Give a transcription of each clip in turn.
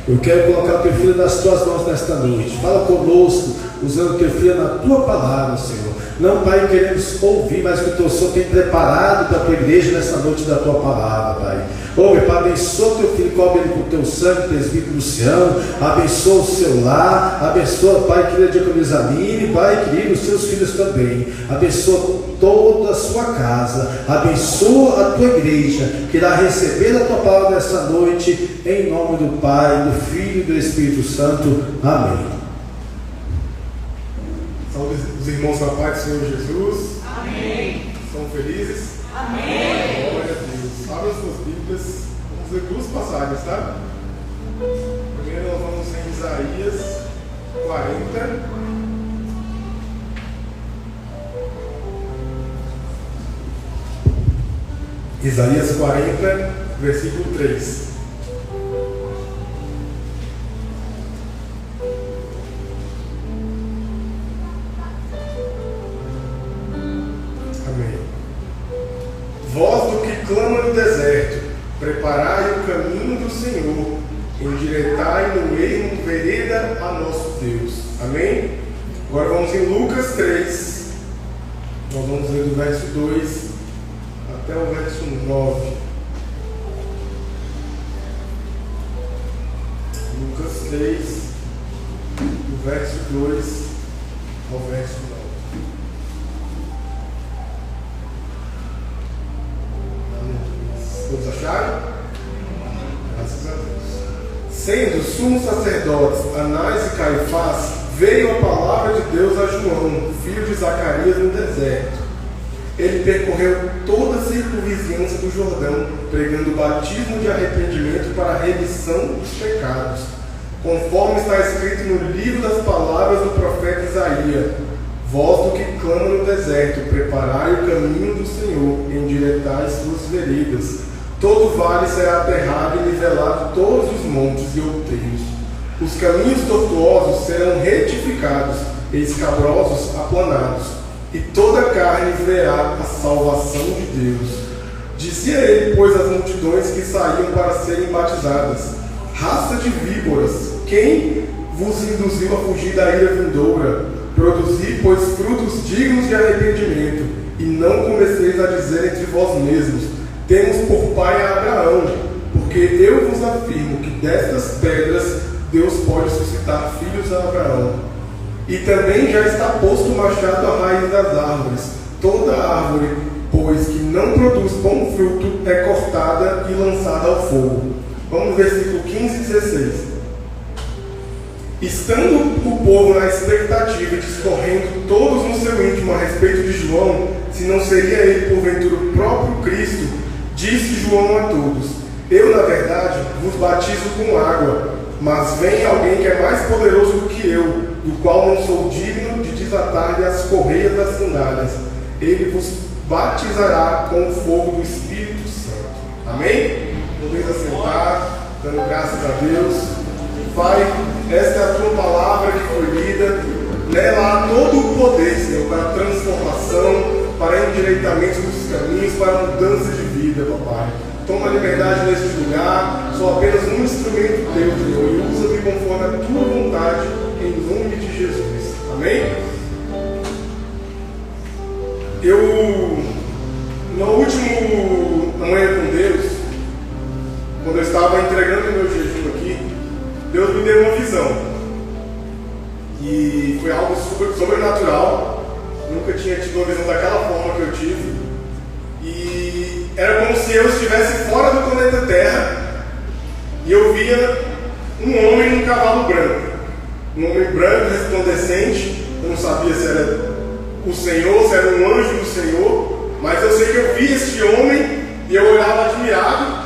Eu quero colocar o teu filho nas tuas mãos nesta noite. Fala conosco, usando o teu filho na tua palavra, Senhor. Não, Pai, queremos ouvir, mas que o teu Senhor tem preparado para a tua igreja nesta noite da tua palavra, Pai. Meu Pai, abençoa o teu filho, cobre ele com o teu sangue, presbítero Luciano. Abençoa o seu lar. Abençoa, Pai, querida diaconisa Aline, Pai, querido, os seus filhos também. Abençoa toda a sua casa. Abençoa a tua igreja, que irá receber a tua palavra nesta noite, em nome do Pai, do Filho e do Espírito Santo. Amém. Saúde os irmãos na paz do Senhor Jesus. Amém. São felizes? Amém. Glória a Deus. Abra as suas Bíblias. Vamos ler duas passagens, tá? Primeiro nós vamos em Isaías 40. Isaías 40, versículo 3. Amém. Voz do que clama no deserto, preparai o caminho do Senhor, endireitai no meio vereda a nosso Deus. Amém? Agora vamos em Lucas 3. Nós vamos ler do verso 2 até o verso 9. Lucas 3, do verso 2 ao verso 9. Todos acharam? Graças a Deus. Sendo sumos sacerdotes Anás e Caifás, veio a palavra de Deus a João, filho de Zacarias, no deserto. Ele percorreu toda a circunvizinhança do Jordão, pregando o batismo de arrependimento para a remissão dos pecados, conforme está escrito no livro das palavras do profeta Isaías: voz do que clama no deserto, preparai o caminho do Senhor, endireitai suas veredas. Todo vale será aterrado e nivelado todos os montes e outeiros. Os caminhos tortuosos serão retificados e escabrosos aplanados, e toda a carne verá a salvação de Deus. Dizia ele, pois, às multidões que saíam para serem batizadas: raça de víboras, quem vos induziu a fugir da ira vindoura? Produzi, pois, frutos dignos de arrependimento, e não comeceis a dizer entre vós mesmos: temos por pai a Abraão, porque eu vos afirmo que destas pedras Deus pode suscitar filhos a Abraão. E também já está posto o machado à raiz das árvores. Toda árvore, pois, que não produz bom fruto, é cortada e lançada ao fogo. Vamos versículo 15 e 16. Estando o povo na expectativa e discorrendo todos no seu íntimo a respeito de João, se não seria ele porventura o próprio Cristo, disse João a todos: eu, na verdade, vos batizo com água, mas vem alguém que é mais poderoso do que eu, do qual não sou digno de desatar-lhe as correias das sandálias. Ele vos batizará com o fogo do Espírito Santo. Amém? Podemos assentar, dando graças a Deus. Pai, esta é a tua palavra que foi lida. Nela há todo o poder, Senhor, para a transformação, para endireitamento dos caminhos, para a mudança de vida, papai. Toma liberdade neste lugar. Sou apenas um instrumento teu, Senhor, e usa-me conforme a tua vontade, em nome de Jesus. Amém? No último Amanhã com Deus, quando eu estava entregando o meu jejum aqui, Deus me deu uma visão. E foi algo sobrenatural. Nunca tinha tido uma visão daquela forma que eu tive. E era como se eu estivesse fora do planeta Terra e eu via um homem num cavalo branco. Um homem branco, resplandecente. Eu não sabia se era o Senhor, se era um anjo do Senhor, mas eu sei que eu vi este homem e eu olhava admirado,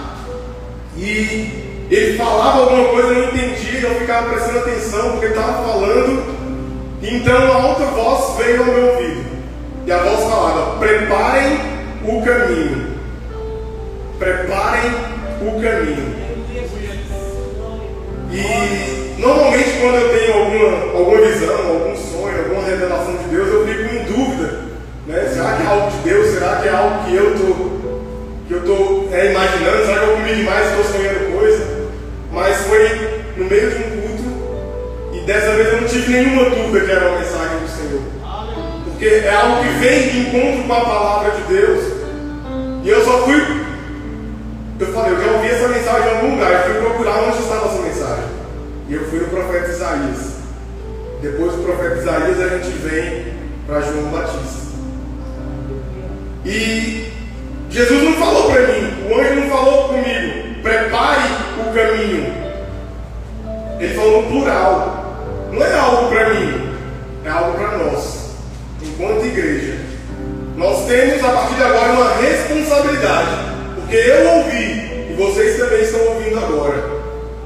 e ele falava alguma coisa, eu não entendia, eu ficava prestando atenção porque ele estava falando. Então a outra voz veio ao meu ouvido, e a voz falava: preparem o caminho, preparem o caminho. E normalmente quando eu tenho alguma visão, algum sonho, alguma revelação de Deus, eu fico em dúvida, né? Será que é algo de Deus? Será que é algo que eu estou imaginando? Será que eu comi demais e estou sonhando coisa? Mas foi no meio de um culto e dessa vez eu não tive nenhuma dúvida que era uma mensagem do Senhor. Porque é algo que vem de encontro com a palavra de Deus. E eu só fui. Eu falei, eu já ouvi essa mensagem em algum lugar. Eu fui procurar onde estava essa mensagem. E eu fui no profeta Isaías. Depois do profeta Isaías a gente vem para João Batista. E Jesus não falou para mim, o anjo não falou comigo, prepare o caminho. Ele falou no plural. Não é algo para mim, é algo para nós, enquanto igreja. Nós temos a partir de agora uma responsabilidade, porque eu ouvi, e vocês também estão ouvindo agora,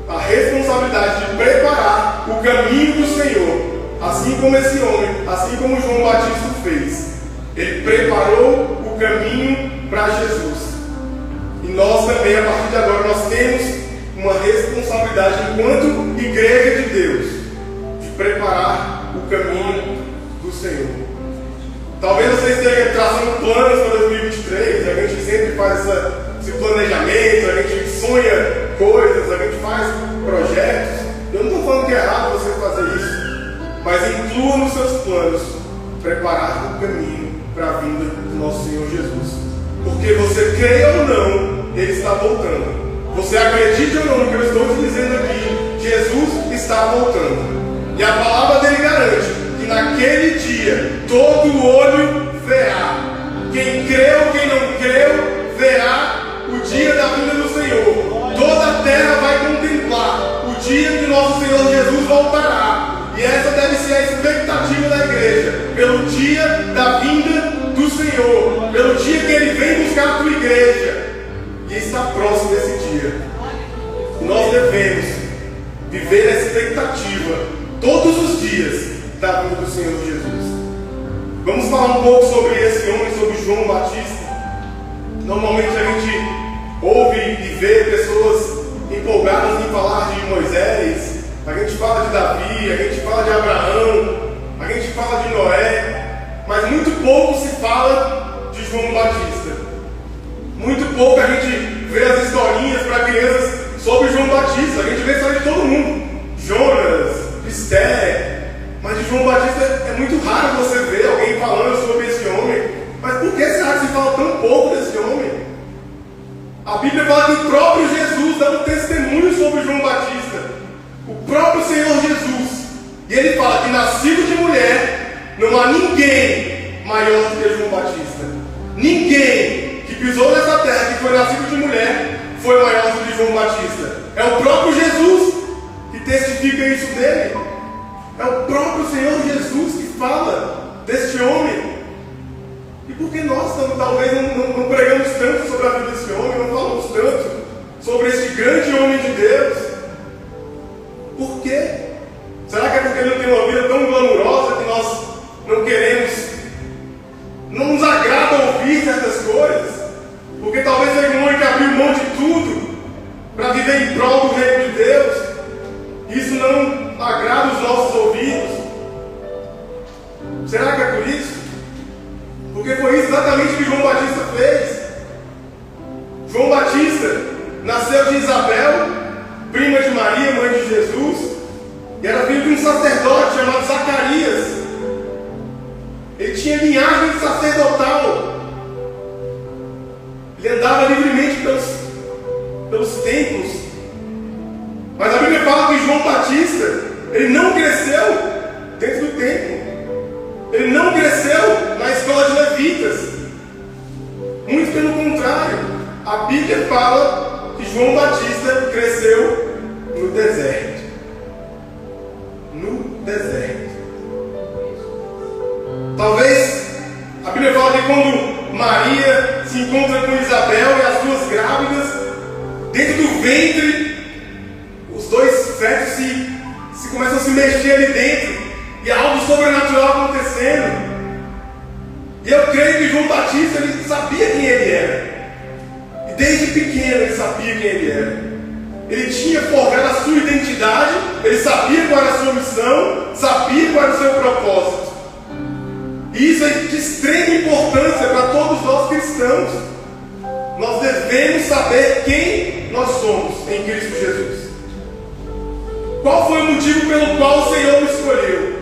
a responsabilidade de preparar o caminho do Senhor, assim como esse homem, assim como João Batista fez. Ele preparou o caminho para Jesus. E nós também, a partir de agora, nós temos uma responsabilidade enquanto igreja de Deus, de preparar o caminho do Senhor. Talvez vocês estejam traçando planos para 2023, a gente sempre faz esse planejamento, a gente sonha coisas, a gente faz projetos. Eu não estou falando que é errado você fazer isso, mas inclua nos seus planos preparar o caminho para a vinda do nosso Senhor Jesus. Porque você creia ou não, Ele está voltando. Você acredite ou não no que eu estou te dizendo aqui, Jesus está voltando. E a palavra dele garante que naquele dia todo olho verá. Quem creu, quem não creu, verá o dia da vinda do Senhor. Toda a terra vai contemplar o dia que nosso Senhor Jesus voltará. E essa deve ser a expectativa da igreja, pelo dia da vinda do Senhor, pelo dia que Ele vem buscar a tua igreja. E está próximo desse dia. Nós devemos viver essa expectativa todos os dias da vinda do Senhor Jesus. Vamos falar um pouco sobre esse homem, sobre João Batista. Normalmente a gente ouve e vê pessoas empolgadas em falar de Moisés. A gente fala de Davi, a gente fala de Abraão, a gente fala de Noé, mas muito pouco se fala de João Batista. Muito pouco a gente vê as historinhas para crianças sobre João Batista. A gente vê só de todo mundo, Jonas, Esther, mas de João Batista é muito raro você ver alguém falando sobre esse homem. Mas por que será que se fala tão pouco desse homem? A Bíblia fala que o próprio Jesus dá um testemunho sobre João Batista. O próprio Senhor Jesus. E ele fala que nascido de mulher, não há ninguém maior do que João Batista. Ninguém que pisou nessa terra, que foi nascido de mulher, foi maior do que João Batista. É o próprio Jesus que testifica isso dele. É o próprio Senhor Jesus que fala deste homem. E por que nós talvez não pregamos tanto sobre a vida desse homem, não falamos tanto sobre esse grande homem de Deus? Por quê? Será que é porque ele não tem uma vida tão glamurosa que nós não queremos, não nos agrada ouvir certas coisas? Porque talvez seja um homem que abriu mão de tudo para viver em prol do reino de Deus. Isso não agrada os nossos ouvidos. Será que é por isso? Porque foi isso exatamente que João Batista fez. João Batista nasceu de Isabel, prima de Maria, mãe de Jesus, e era filho de um sacerdote chamado Zacarias. Ele tinha linhagem sacerdotal. Ele andava livremente pelos templos. Mas a Bíblia fala que João Batista, ele não cresceu dentro do templo. Ele não cresceu na escola de levitas. Muito pelo contrário. A Bíblia fala que João Batista cresceu no deserto. No deserto. Talvez a Bíblia fala que quando Maria se encontra com Isabel e as duas grávidas, dentro do ventre, os dois fetos se começam a se mexer ali dentro. E há algo sobrenatural acontecendo. E eu creio que João Batista, ele sabia quem ele era. E desde pequeno ele sabia quem ele era. Ele tinha forjado a sua identidade. Ele sabia qual era a sua missão. Sabia qual era o seu propósito. E isso é de extrema importância para todos nós cristãos. Nós devemos saber quem nós somos em Cristo Jesus. Qual foi o motivo pelo qual o Senhor me escolheu?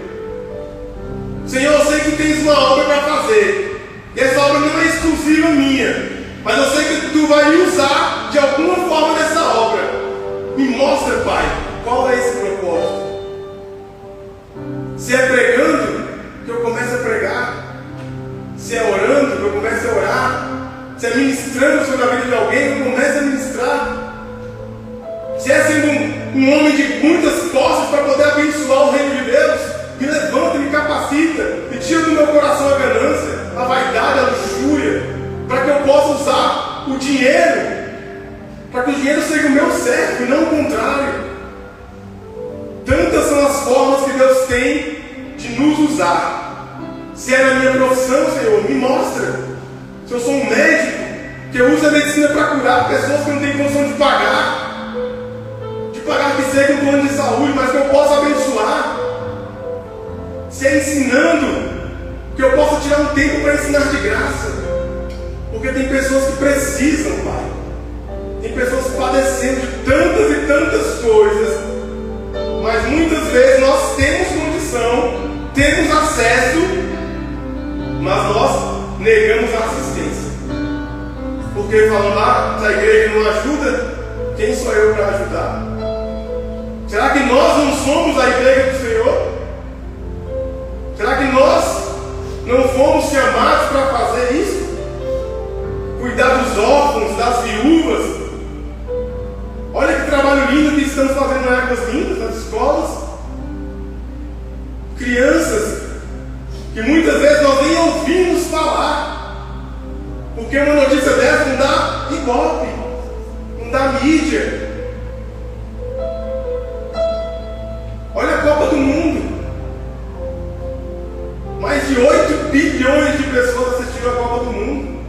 Senhor, eu sei que tens uma obra para fazer. E essa obra não é exclusiva minha. Mas eu sei que tu vai me usar de alguma forma nessa obra. Me mostra, Pai, qual é esse propósito. Se é pregando, que eu comece a pregar. Se é orando, que eu comece a orar. Se é ministrando sobre a vida de alguém, que eu comece a ministrar. Se é sendo um homem de muitas posses para poder abençoar o reino de Deus, me levanta, me capacita, me tira do meu coração a ganância, a vaidade, a luxúria, para que eu possa usar o dinheiro, para que o dinheiro seja o meu servo e não o contrário. Tantas são as formas que Deus tem de nos usar. Se é na minha profissão, Senhor, me mostra. Se eu sou um médico que usa a medicina para curar pessoas que não têm condição de pagar que seja um plano de saúde, mas que eu possa abençoar. Se é ensinando, que eu possa tirar um tempo para ensinar de graça. Porque tem pessoas que precisam, Pai. Tem pessoas padecendo de tantas e tantas coisas. Mas muitas vezes nós temos condição, temos acesso, mas nós negamos a assistência. Porque falando, se a igreja não ajuda, quem sou eu para ajudar? Será que nós não somos a igreja do Senhor? Será que nós não fomos chamados para fazer isso? Cuidar dos órfãos, das viúvas. Olha que trabalho lindo que estamos fazendo na Águas Lindas, nas escolas. Crianças que muitas vezes nós nem ouvimos falar. Porque uma notícia dessa não dá ibope, não dá mídia. Olha a Copa do Mundo. Mais de 8 bilhões de pessoas assistiram a Copa do Mundo.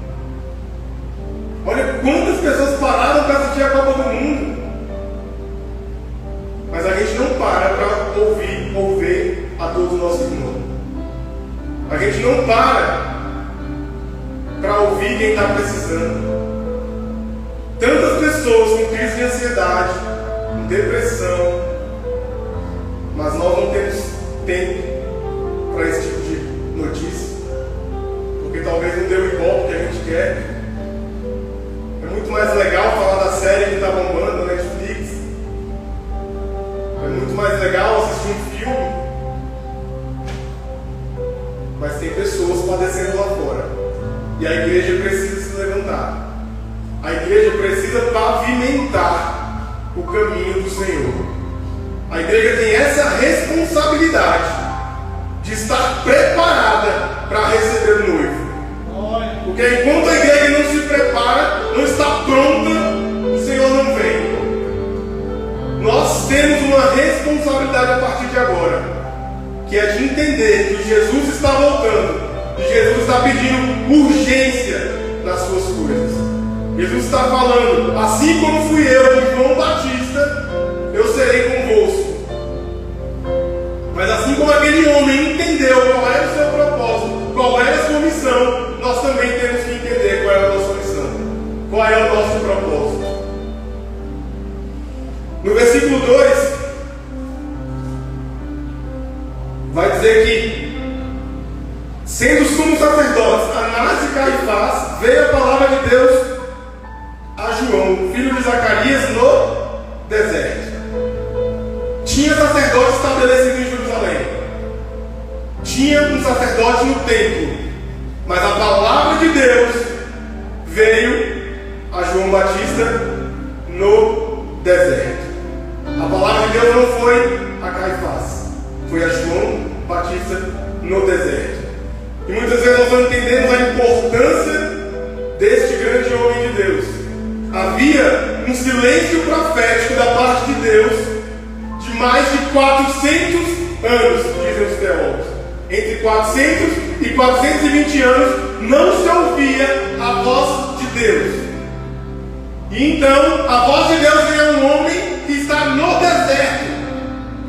Olha quantas pessoas pararam para assistir a Copa do Mundo. Mas a gente não para ouvir ou ver a dor do nosso irmão. A gente não para ouvir quem está precisando. Tantas pessoas com crise de ansiedade, com depressão, mas nós não temos tempo para esse tipo de notícia, porque talvez não dê o ibope que a gente quer. É muito mais legal falar da série que está bombando na Netflix. É muito mais legal assistir um filme. Mas tem pessoas padecendo lá fora. E a igreja precisa se levantar. A igreja precisa pavimentar o caminho do Senhor. A igreja tem essa responsabilidade de estar preparada para receber o noivo. Porque enquanto a igreja não se prepara, não está pronta, o Senhor não vem. Nós temos uma responsabilidade a partir de agora, que é de entender que Jesus está voltando, que Jesus está pedindo urgência nas suas coisas. Jesus está falando, assim como fui eu, João Batista, eu serei convosco. Mas assim como aquele homem entendeu qual era o seu propósito, qual era a sua missão, nós também temos que entender qual é a nossa missão, qual é o nosso propósito. No versículo 2, vai dizer que, sendo sumos sacerdotes, Anás e Caifás, veio a palavra de Deus a João, filho de Zacarias, no deserto. Tinha sacerdote estabelecido em Jerusalém. Tinha um sacerdote no templo. Mas a palavra de Deus veio a João Batista no deserto. A palavra de Deus não foi a Caifás, foi a João Batista no deserto. E muitas vezes nós não entendemos a importância deste grande homem de Deus. Havia um silêncio profético da parte de Deus de mais de 400 anos, dizem os teólogos. Entre 400 e 420 anos não se ouvia a voz de Deus. E então a voz de Deus vem a um homem que está no deserto,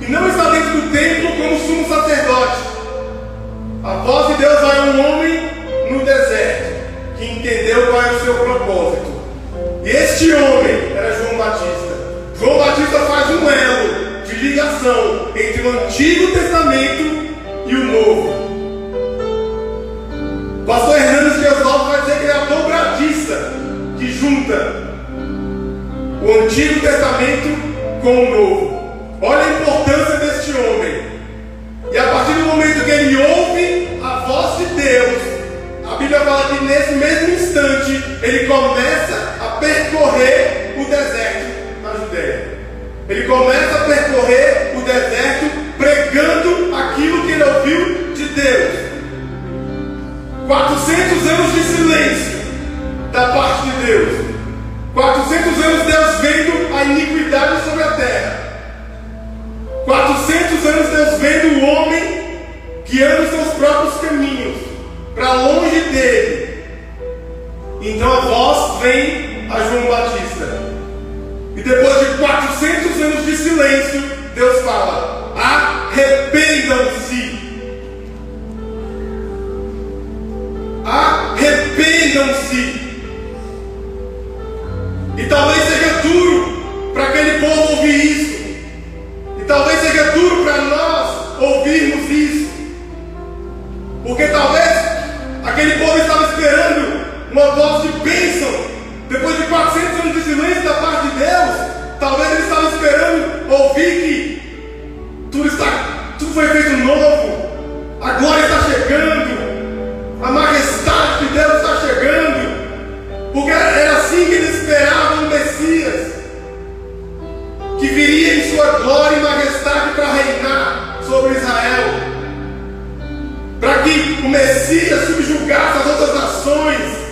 que não está dentro do templo como sumo sacerdote. A voz de Deus vai a um homem no deserto, que entendeu qual é o seu propósito. E este homem era João Batista. João Batista faz um elo de ligação comparação entre o Antigo Testamento e o Novo. Pastor Hernandes Dias Lopes vai dizer que é a dobradiça que junta o Antigo Testamento com o Novo. Olha a importância deste homem. E a partir do momento que ele ouve a voz de Deus, a Bíblia fala que nesse mesmo instante ele começa a percorrer o deserto na Judéia. Ele começa a percorrer o deserto pregando aquilo que ele ouviu de Deus. 400 anos de silêncio da parte de Deus. 400 anos Deus vendo a iniquidade sobre a terra. 400 anos Deus vendo o homem guiando seus próprios caminhos para longe dele. Então a voz vem a João Batista. E depois de 400 anos de silêncio, Deus fala: arrependam-se. Arrependam-se. E talvez seja duro para aquele povo ouvir isso. E talvez seja duro para nós ouvirmos isso. Porque talvez aquele povo estava esperando uma voz de bênção. Depois de 400 anos de silêncio da parte de Deus, talvez ele estava esperando ouvir que tudo foi feito novo. A glória está chegando. A majestade de Deus está chegando. Porque era assim que eles esperavam o Messias, que viria em sua glória e majestade para reinar sobre Israel, para que o Messias subjugasse as outras nações.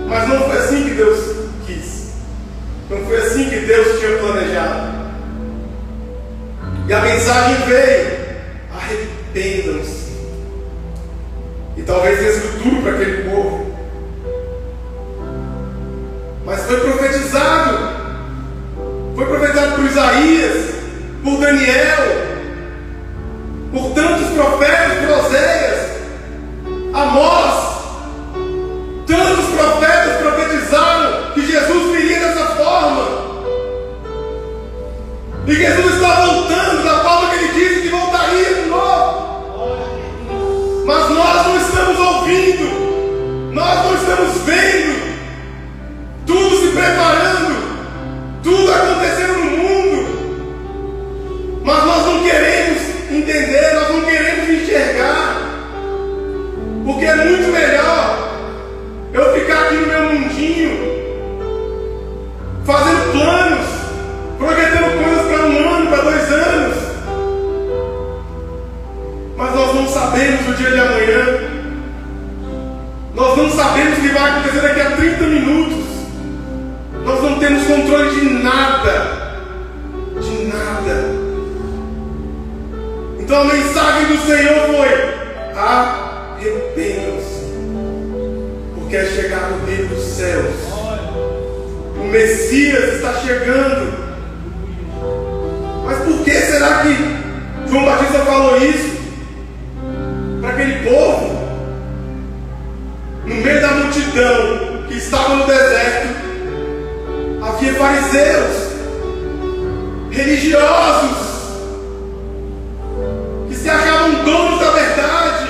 Mas não foi assim que Deus quis. Não foi assim que Deus tinha planejado. E a mensagem veio: arrependam-se. E talvez tenha sido duro para aquele povo, mas foi profetizado por Isaías, por Daniel, por tantos profetas, por Oséias, Amós. Tantos profetas profetizaram que Jesus viria dessa forma. E Jesus está voltando da forma que ele disse que voltaria de novo. Mas nós não estamos ouvindo, nós não estamos vendo. Tudo se preparando, tudo acontecendo no mundo, mas nós não queremos entender, nós não queremos enxergar, porque é muito melhor eu ficar aqui no meu mundinho, fazendo planos, projetando coisas para 1 ano, para 2 anos, mas nós não sabemos o dia de amanhã, nós não sabemos o que vai acontecer daqui a 30 minutos. Nós não temos controle de nada. De nada. Então a mensagem do Senhor foi: arrependam-se, porque é chegado o reino dos céus. O Messias está chegando. Mas por que será que João Batista falou isso para aquele povo? No meio da multidão que estava no deserto, havia fariseus, religiosos, que se achavam donos da verdade.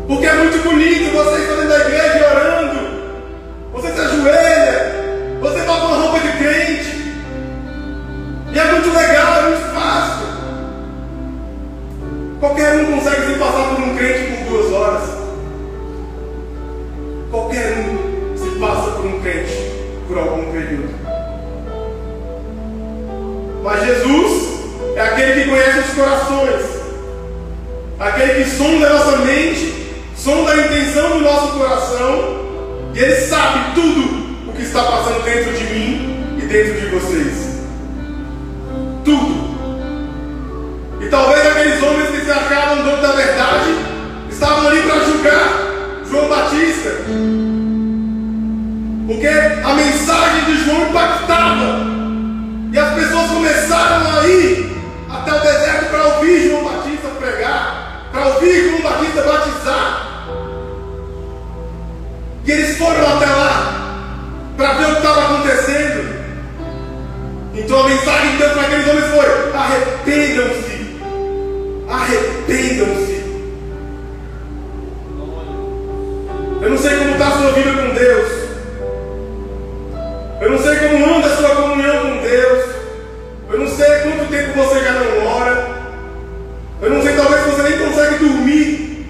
Porque é muito bonito você estar dentro da igreja orando, você se ajoelha, você bota uma roupa de crente, e é muito legal, é muito fácil. Qualquer um consegue se passar por um crente por 2 horas. Qualquer um se passa por um crente por algum período. Mas Jesus é aquele que conhece os corações, aquele que sonda a nossa mente, sonda a intenção do nosso coração, e Ele sabe tudo o que está passando dentro de mim e dentro de vocês. Tudo. E talvez aqueles homens que se achavam donos da verdade estavam ali para julgar João Batista, porque a mensagem de João impactava, e as pessoas começaram a ir até o deserto para ouvir João Batista pregar, para ouvir João Batista batizar. E eles foram até lá para ver o que estava acontecendo. Então a mensagem de Deus para aqueles homens foi: arrependam-se. Arrependam-se. Eu não sei como está a sua vida com Deus. Eu não sei como anda a sua comunhão com Deus. Eu não sei quanto tempo você já não ora. Eu não sei, talvez você nem consegue dormir.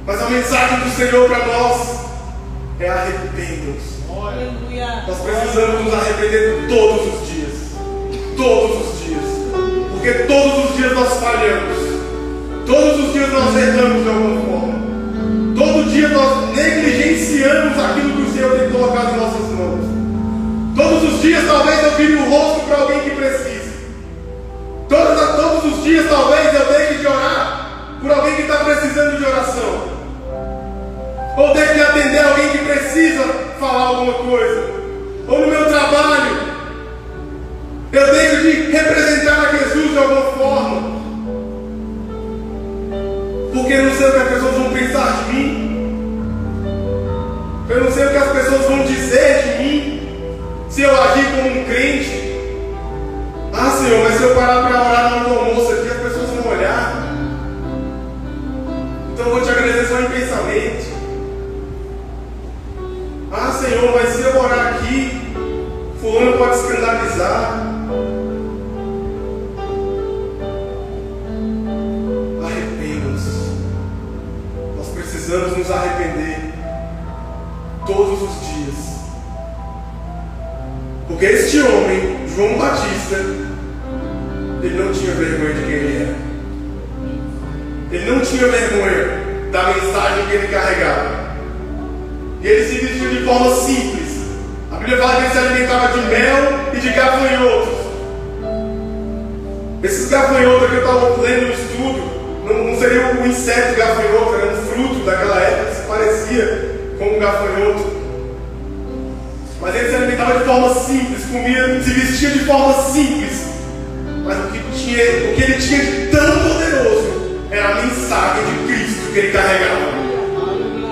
Mas a mensagem do Senhor para nós é: arrependam-se. Nós precisamos nos arrepender todos os dias. Todos os dias. Porque todos os dias nós falhamos. Todos os dias nós erramos de alguma forma. Todo dia nós negligenciamos aquilo que o Senhor tem colocado em nossas mãos. Todos os dias talvez eu vire o rosto para alguém que precise. Todos os dias talvez eu deixe de orar por alguém que está precisando de oração. Ou deixe de atender alguém que precisa falar alguma coisa. Ou no meu trabalho eu deixo de representar a Jesus de alguma forma. Porque eu não sei o que as pessoas vão pensar de mim. Eu não sei o que as pessoas vão dizer de mim se eu agir como um crente. Ah, Senhor, mas se eu parar para orar na hora do almoço aqui, as pessoas vão olhar. Então eu vou te agradecer só em pensamento. Ah, Senhor, mas se eu orar aqui, fulano pode escandalizar. Arrependam-se. Nós precisamos nos arrepender todos os dias. Porque este homem, João Batista, ele não tinha vergonha de quem ele era. Ele não tinha vergonha da mensagem que ele carregava. E ele se vestiu de forma simples. A Bíblia fala que ele se alimentava de mel e de gafanhotos. Esses gafanhotos que eu estava lendo no estudo, não seria o inseto gafanhoto, era um fruto daquela época que se parecia com um gafanhoto. Mas ele se alimentava de forma simples, comia, se vestia de forma simples. Mas o que ele tinha de tão poderoso era a mensagem de Cristo que ele carregava.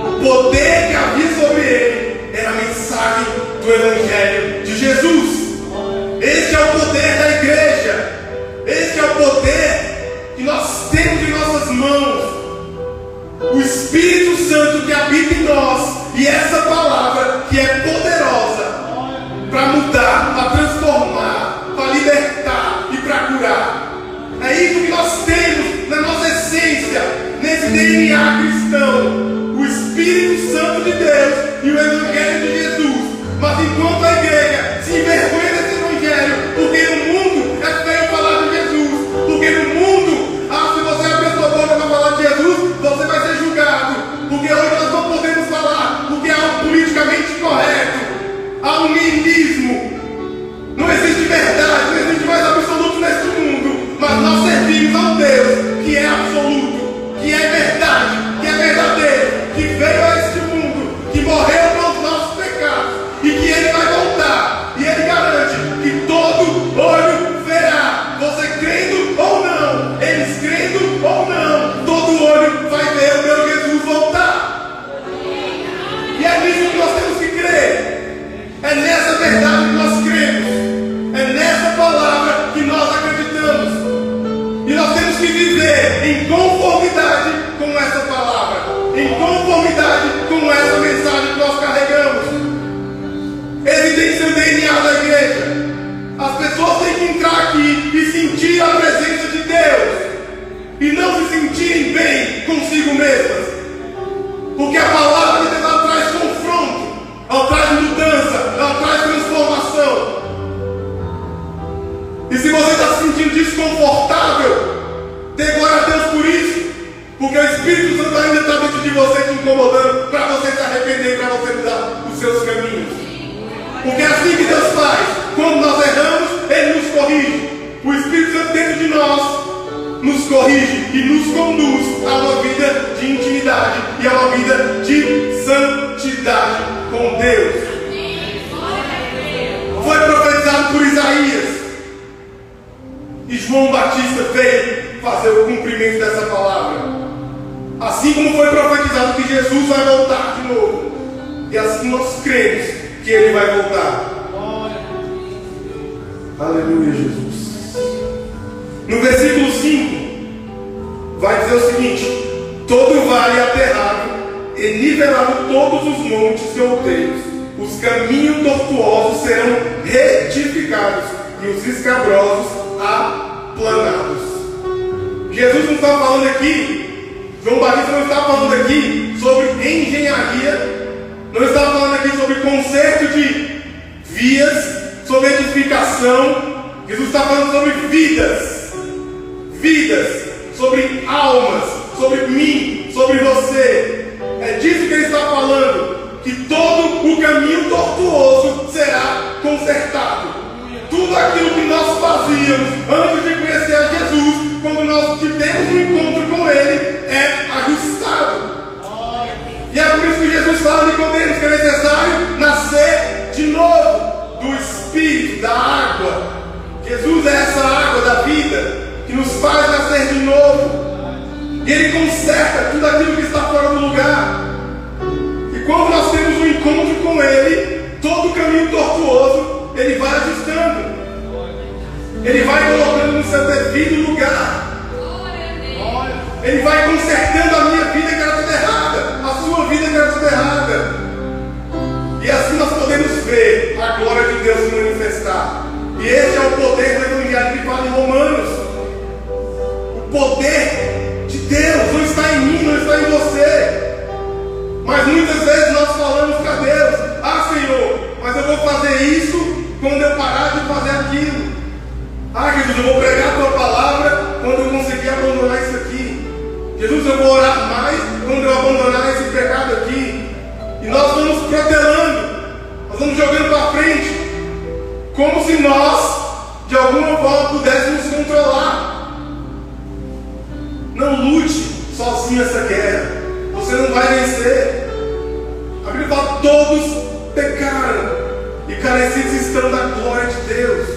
O poder que havia sobre ele era a mensagem do Evangelho de Jesus. Este é o poder da igreja. Este é o poder que nós temos em nossas mãos. O Espírito Santo que habita em nós. E essa palavra que é poderosa para mudar, para transformar, para libertar e para curar. É isso que nós temos na nossa essência, nesse DNA cristão. O Espírito Santo de Deus e o Evangelho de Jesus. Mas enquanto a igreja se envergonha desse Evangelho, porque no mundo é feio falar de Jesus, porque no mundo, se você abrir a sua boca para falar de Jesus, você vai ser julgado, porque hoje nós não podemos falar porque é algo politicamente correto, há um niilismo, não existe verdade, não existe mais absoluto neste mundo, mas nós servimos a um Deus que é absoluto, que é verdade, que é verdadeiro, que veio a este mundo, que morreu pelos nossos pecados e que Ele vai voltar. E Ele garante que todo olho verá, você crendo ou não, eles crendo ou não, todo olho vai ver o meu Jesus voltar. E é nisso que nós temos que crer. É nessa verdade que nós cremos. É nessa palavra que nós acreditamos. E nós temos que viver em conformidade com essa palavra, em conformidade com essa mensagem que nós carregamos. Evidencia o DNA da igreja. As pessoas têm que entrar aqui e sentir a presença de Deus e não se sentirem bem consigo mesmas, porque a palavra de Deus ela traz confronto, ela traz mudança, ela traz transformação. E se você está se sentindo desconfortável, dê glória a Deus por isso, porque o Espírito Santo ainda está dentro de você te incomodando para você se arrepender, para você mudar os seus caminhos. Porque é assim que Deus faz. Quando nós erramos, Ele nos corrige. O Espírito Santo dentro de nós nos corrige e nos conduz a uma vida de intimidade e a uma vida de santidade com Deus. Foi profetizado por Isaías. E João Batista veio fazer o cumprimento dessa palavra. Assim como foi profetizado que Jesus vai voltar de novo. E assim nós cremos que Ele vai voltar. Aleluia, Jesus. No versículo 5, vai dizer o seguinte: todo vale aterrado e nivelado todos os montes e outeiros, os caminhos tortuosos serão retificados e os escabrosos aplanados. Jesus não está falando aqui, João Batista não está falando aqui sobre engenharia, não está falando aqui sobre conserto de vias, sobre edificação. Jesus está falando sobre vidas, sobre almas, sobre mim, sobre você. É disso que ele está falando, que todo o caminho tortuoso será consertado. Tudo aquilo que nós fazíamos antes de conhecer a Jesus, quando nós tivemos um encontro com Ele, é ajustado. E é por isso que Jesus fala a Nicodemos que é necessário nascer de novo do Espírito, da água. Jesus é essa água da vida que nos faz nascer de novo. E Ele conserta tudo aquilo que está fora do lugar. E quando nós temos um encontro com Ele, todo o caminho tortuoso Ele vai ajustando. Ele vai colocando no seu devido lugar. Ele vai consertando a minha vida que era tudo errada, a sua vida que era tudo errada. E assim nós podemos ver a glória de Deus se manifestar. E esse é o poder do Evangelho que fala em Romanos. O poder de Deus não está em mim, não está em você. Mas muitas vezes nós falamos para Deus: ah, Senhor, mas eu vou fazer isso quando eu parar de fazer aquilo. Ah, Jesus, eu vou pregar a tua palavra quando eu conseguir abandonar isso aqui. Jesus, eu vou orar mais quando eu abandonar esse pecado aqui. E nós vamos protelando, nós vamos jogando para frente, como se nós, de alguma forma, pudéssemos controlar. Não lute sozinho essa guerra, você não vai vencer. A Bíblia fala: todos pecaram e carecidos estão da glória de Deus.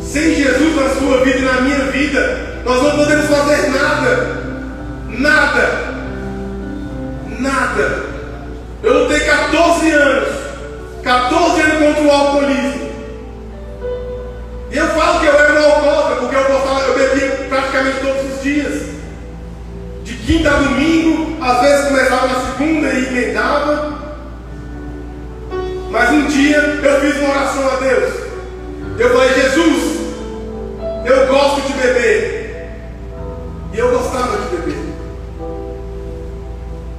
Sem Jesus na sua vida e na minha vida, nós não podemos fazer nada. Nada. Eu lutei 14 anos contra o alcoolismo. E eu falo que eu era um alcoólatra porque eu bebia praticamente todos os dias. De quinta a domingo, às vezes começava na segunda e emendava. Mas um dia eu fiz uma oração a Deus. Eu falei: Jesus, eu gosto de beber. E eu gostava de beber.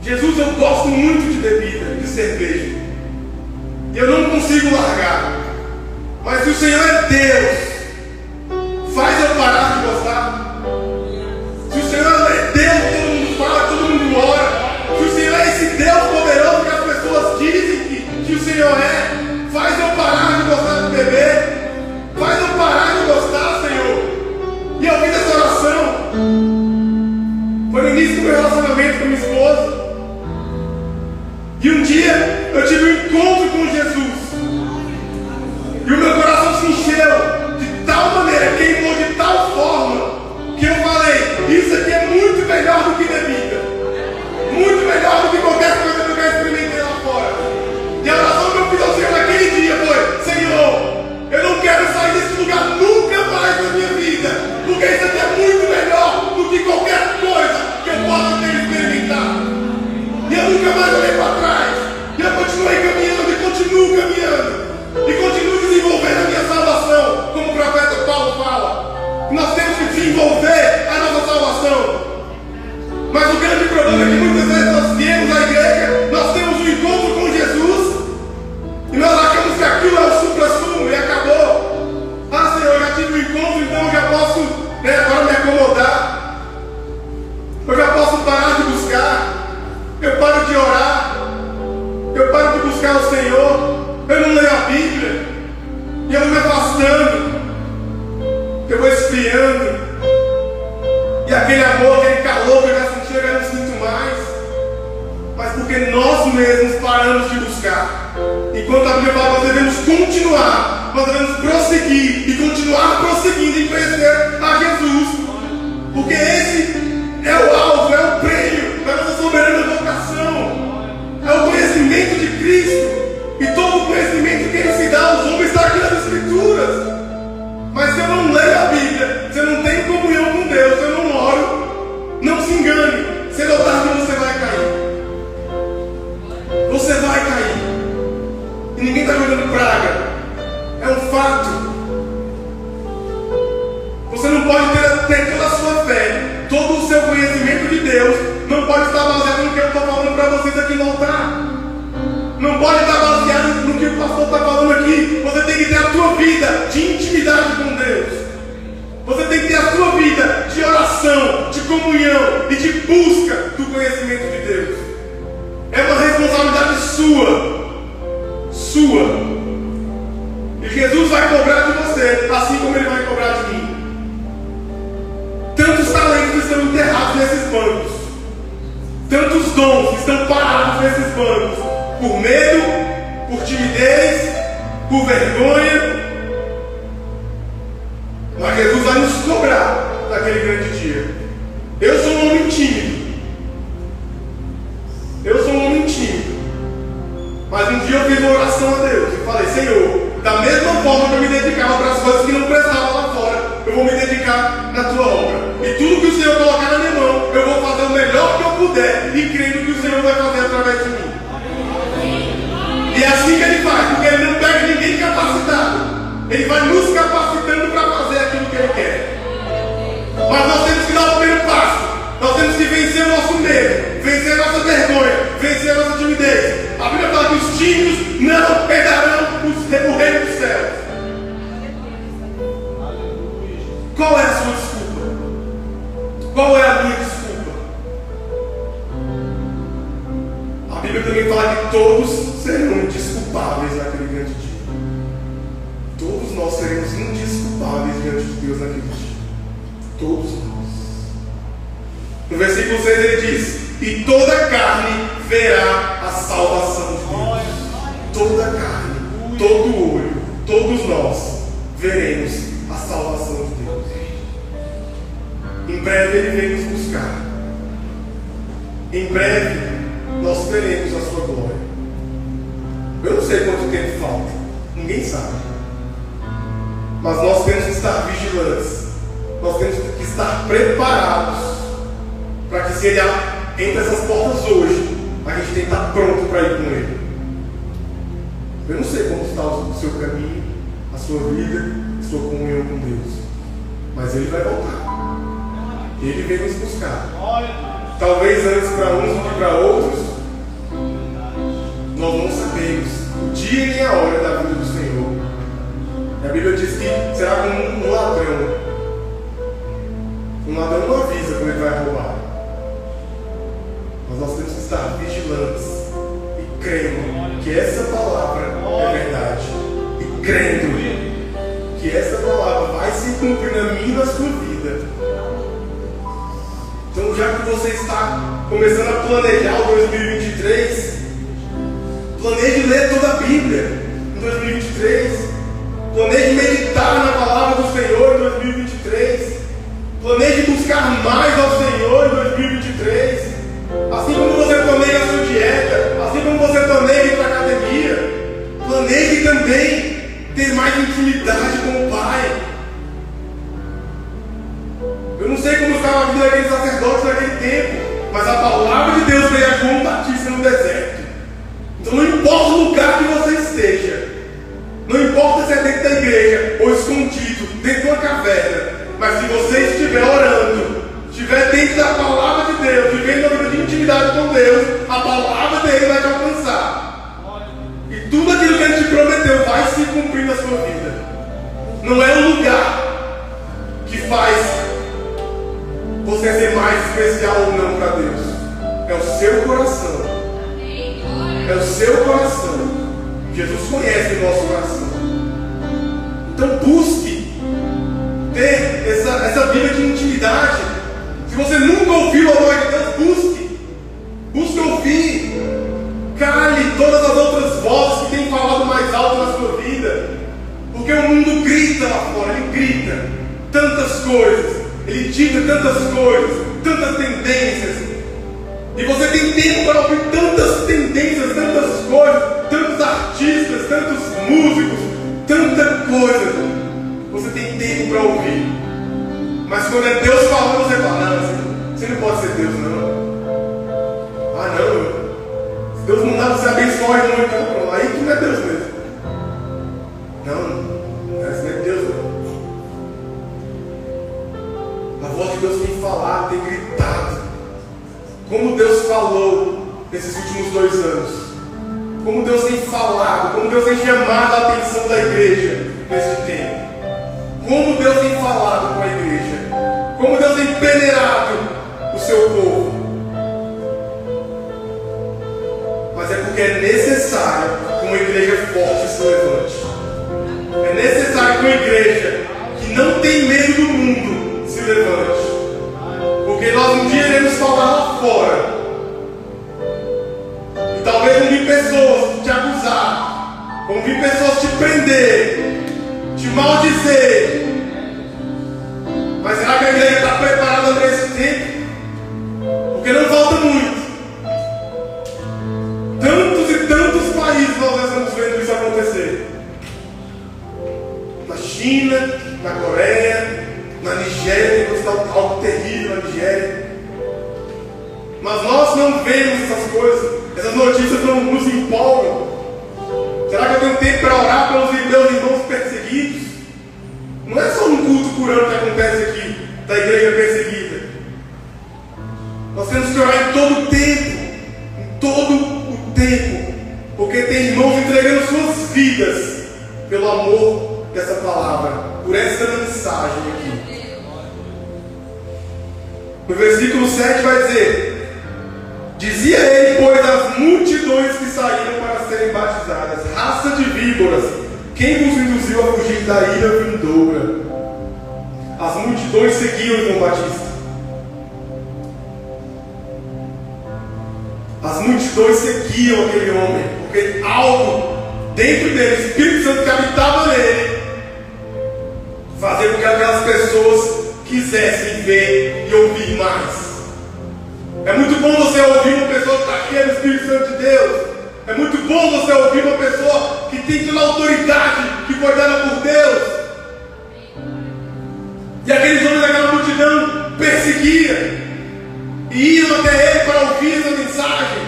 Jesus, eu gosto muito de bebida, de cerveja. E eu não consigo largar. Mas se o Senhor é Deus, faz eu parar de gostar. Se o Senhor é Deus, todo mundo fala, todo mundo ora. Se o Senhor é esse Deus poderoso que as pessoas dizem que o Senhor é, faz eu parar de gostar de beber. Faz eu parar de gostar, Senhor. E eu fiz essa oração. Foi no início do meu relacionamento com minha esposa. E um dia eu tive um encontro com Jesus. E o meu coração se encheu de tal maneira, queimou de tal forma, que eu falei: isso aqui é muito melhor do que bebida. Muito melhor do que qualquer coisa que eu já experimentei lá fora. E a oração que eu fiz ao Senhor naquele dia foi: Senhor, eu não quero sair desse lugar nunca mais na minha vida, porque isso aqui é muito melhor do que qualquer coisa que eu possa ter experimentado. E eu nunca mais olhei para trás. E eu continuei caminhando e continuo caminhando. E continuo desenvolvendo a minha salvação, como o profeta Paulo fala. Nós temos que desenvolver a nossa salvação. Mas o grande problema é que muitas vezes nós viemos à igreja, nós temos um encontro com Jesus e nós achamos que aquilo é o supra-sumo e acabou. Ah, Senhor, eu já tive um encontro, então eu já posso agora me acomodar. Eu já posso parar de buscar. Eu paro de orar. Eu paro de buscar o Senhor. Eu não leio a Bíblia. E eu vou me afastando. Eu vou esfriando. E aquele amor, aquele calor que eu já senti, eu já não sinto mais. Mas porque nós mesmos paramos de buscar. Enquanto a Bíblia fala que nós devemos continuar, nós devemos prosseguir e continuar prosseguindo em conhecer a Jesus. Porque esse é o alvo, é o prêmio da nossa soberana vocação. É o conhecimento de Cristo. E todo o conhecimento que Ele se dá aos homens está aqui nas Escrituras. fato. Você não pode ter toda a sua fé, todo o seu conhecimento de Deus, não pode estar baseado no que eu estou falando para vocês aqui no altar. Não pode estar baseado no que o pastor está falando aqui. Você tem que ter a sua vida de intimidade com Deus. Você tem que ter a sua vida de oração, de comunhão e de busca do conhecimento de Deus. É uma responsabilidade sua. E Jesus vai cobrar de você, assim como Ele vai cobrar de mim. Tantos talentos estão enterrados nesses bancos. Tantos dons estão parados nesses bancos. Por medo, por timidez, por vergonha. Mas Jesus vai nos cobrar naquele grande dia. Eu sou um homem tímido. Mas um dia eu fiz uma oração a Deus e falei: Senhor, da mesma forma que eu me dedicava para as coisas que não prestavam lá fora, eu vou me dedicar na tua obra. E tudo que o Senhor colocar na minha mão, eu vou fazer o melhor que eu puder, e crendo que o Senhor vai fazer através de mim. E é assim que Ele faz, porque Ele não pega ninguém capacitado. Ele vai nos capacitando para fazer aquilo que Ele quer. Mas nós temos que dar o primeiro passo. Nós temos que vencer o nosso medo, vencer a nossa vergonha, vencer a nossa timidez. A Bíblia fala que os tímidos não herdarão o reino dos céus. Qual é a sua desculpa? Qual é a minha desculpa? A Bíblia também fala que todos serão indesculpáveis naquele grande dia. Todos nós seremos indesculpáveis diante de Deus naquele dia. Todos nós. No versículo 6 ele diz: e toda carne verá a salvação de Deus. Toda carne, todo olho, todos nós veremos a salvação de Deus. Em breve Ele vem nos buscar. Em breve nós veremos a sua glória. Eu não sei quanto tempo falta, ninguém sabe. Mas nós temos que estar vigilantes. Nós temos que estar preparados para que, se Ele entra essas portas hoje, a gente tem que estar pronto para ir com Ele. Eu não sei como está o seu caminho, a sua vida, a sua comunhão com Deus, mas Ele vai voltar. Ele vem nos buscar. Talvez antes para uns do que para outros. Nós não sabemos o dia nem a hora da vida do Senhor. E a Bíblia diz que será como um ladrão. Um ladrão não avisa quando ele vai roubar. Mas nós temos que estar vigilantes e crendo que essa palavra é verdade. E crendo que essa palavra vai se cumprir na minha e na sua vida. Então, já que você está começando a planejar o 2023, planeje ler toda a Bíblia em 2023. Planeje meditar na palavra do Senhor em 2023. Planeje buscar mais ao Senhor em 2023. Assim como você planeja a sua dieta, assim como você planeja ir para a academia, planeje também ter mais intimidade com o Pai. Eu não sei como estava a vida daqueles sacerdotes naquele tempo, mas a palavra de Deus veio a João Batista no deserto. Então não importa o lugar que você esteja, não importa se é dentro da igreja ou escondido, dentro de uma caverna, mas se você estiver orando, estiver dentro da palavra de Deus, vivendo uma vida de intimidade com Deus, a palavra dele vai te alcançar. E tudo aquilo que Ele te prometeu vai se cumprir na sua vida. Não é o lugar que faz você ser mais especial ou não para Deus. É o seu coração. É o seu coração. Jesus conhece o nosso coração. Então busque ter essa vida de intimidade. Se você nunca ouviu a voz de Deus, busque ouvir. Cale todas as outras vozes que têm falado mais alto na sua vida. Porque o mundo grita lá fora, ele grita tantas coisas, ele dita tantas coisas, tantas tendências. E você tem tempo para ouvir tantas tendências, tantas coisas, tantos artistas, tantos músicos, tanta coisa. Você tem tempo para ouvir. Mas quando é Deus falando, você fala: não, você não pode ser Deus, não. Ah, não. Se Deus não dá, você abençoa muito. Aí que não é Deus mesmo. Não. Deus tem falado, tem gritado. Como Deus falou nesses últimos 2 anos. Como Deus tem falado, como Deus tem chamado a atenção da igreja nesse tempo. Como Deus tem falado com a igreja. Como Deus tem peneirado o seu povo. Mas é porque é necessário que uma igreja forte se levante. É necessário que uma igreja que não tem medo do mundo se levante. Porque nós um dia iremos falar lá fora. E talvez vão vir pessoas te acusar. Vão vir pessoas te prender. Te maldizer. Mas será que a igreja está preparada para esse tempo? Porque não falta muito. Tantos e tantos países nós estamos vendo isso acontecer. Na China, na Coreia, na Nigéria, tem algo terrível na Nigéria. Mas nós não vemos essas coisas. Essas notícias não nos empolgam. Será que eu tenho tempo para orar pelos meus irmãos perseguidos? Não é só um culto curando que acontece aqui, da igreja perseguida. Nós temos que orar em todo o tempo. Em todo o tempo. Porque tem irmãos entregando suas vidas pelo amor dessa palavra, por essa mensagem aqui. No versículo 7 vai dizer: dizia ele, pois, às multidões que saíram para serem batizadas: raça de víboras, quem vos induziu a fugir da ira vindoura? As multidões seguiam João Batista. As multidões seguiam aquele homem, porque algo dentro dele, o Espírito Santo que habitava nele, fazia com que aquelas pessoas quisessem ver e ouvir mais. É muito bom você ouvir uma pessoa que está cheia do Espírito Santo de Deus. É muito bom você ouvir uma pessoa que tem toda a autoridade que foi dada por Deus. E aqueles homens daquela multidão perseguiam e iam até ele para ouvir essa mensagem.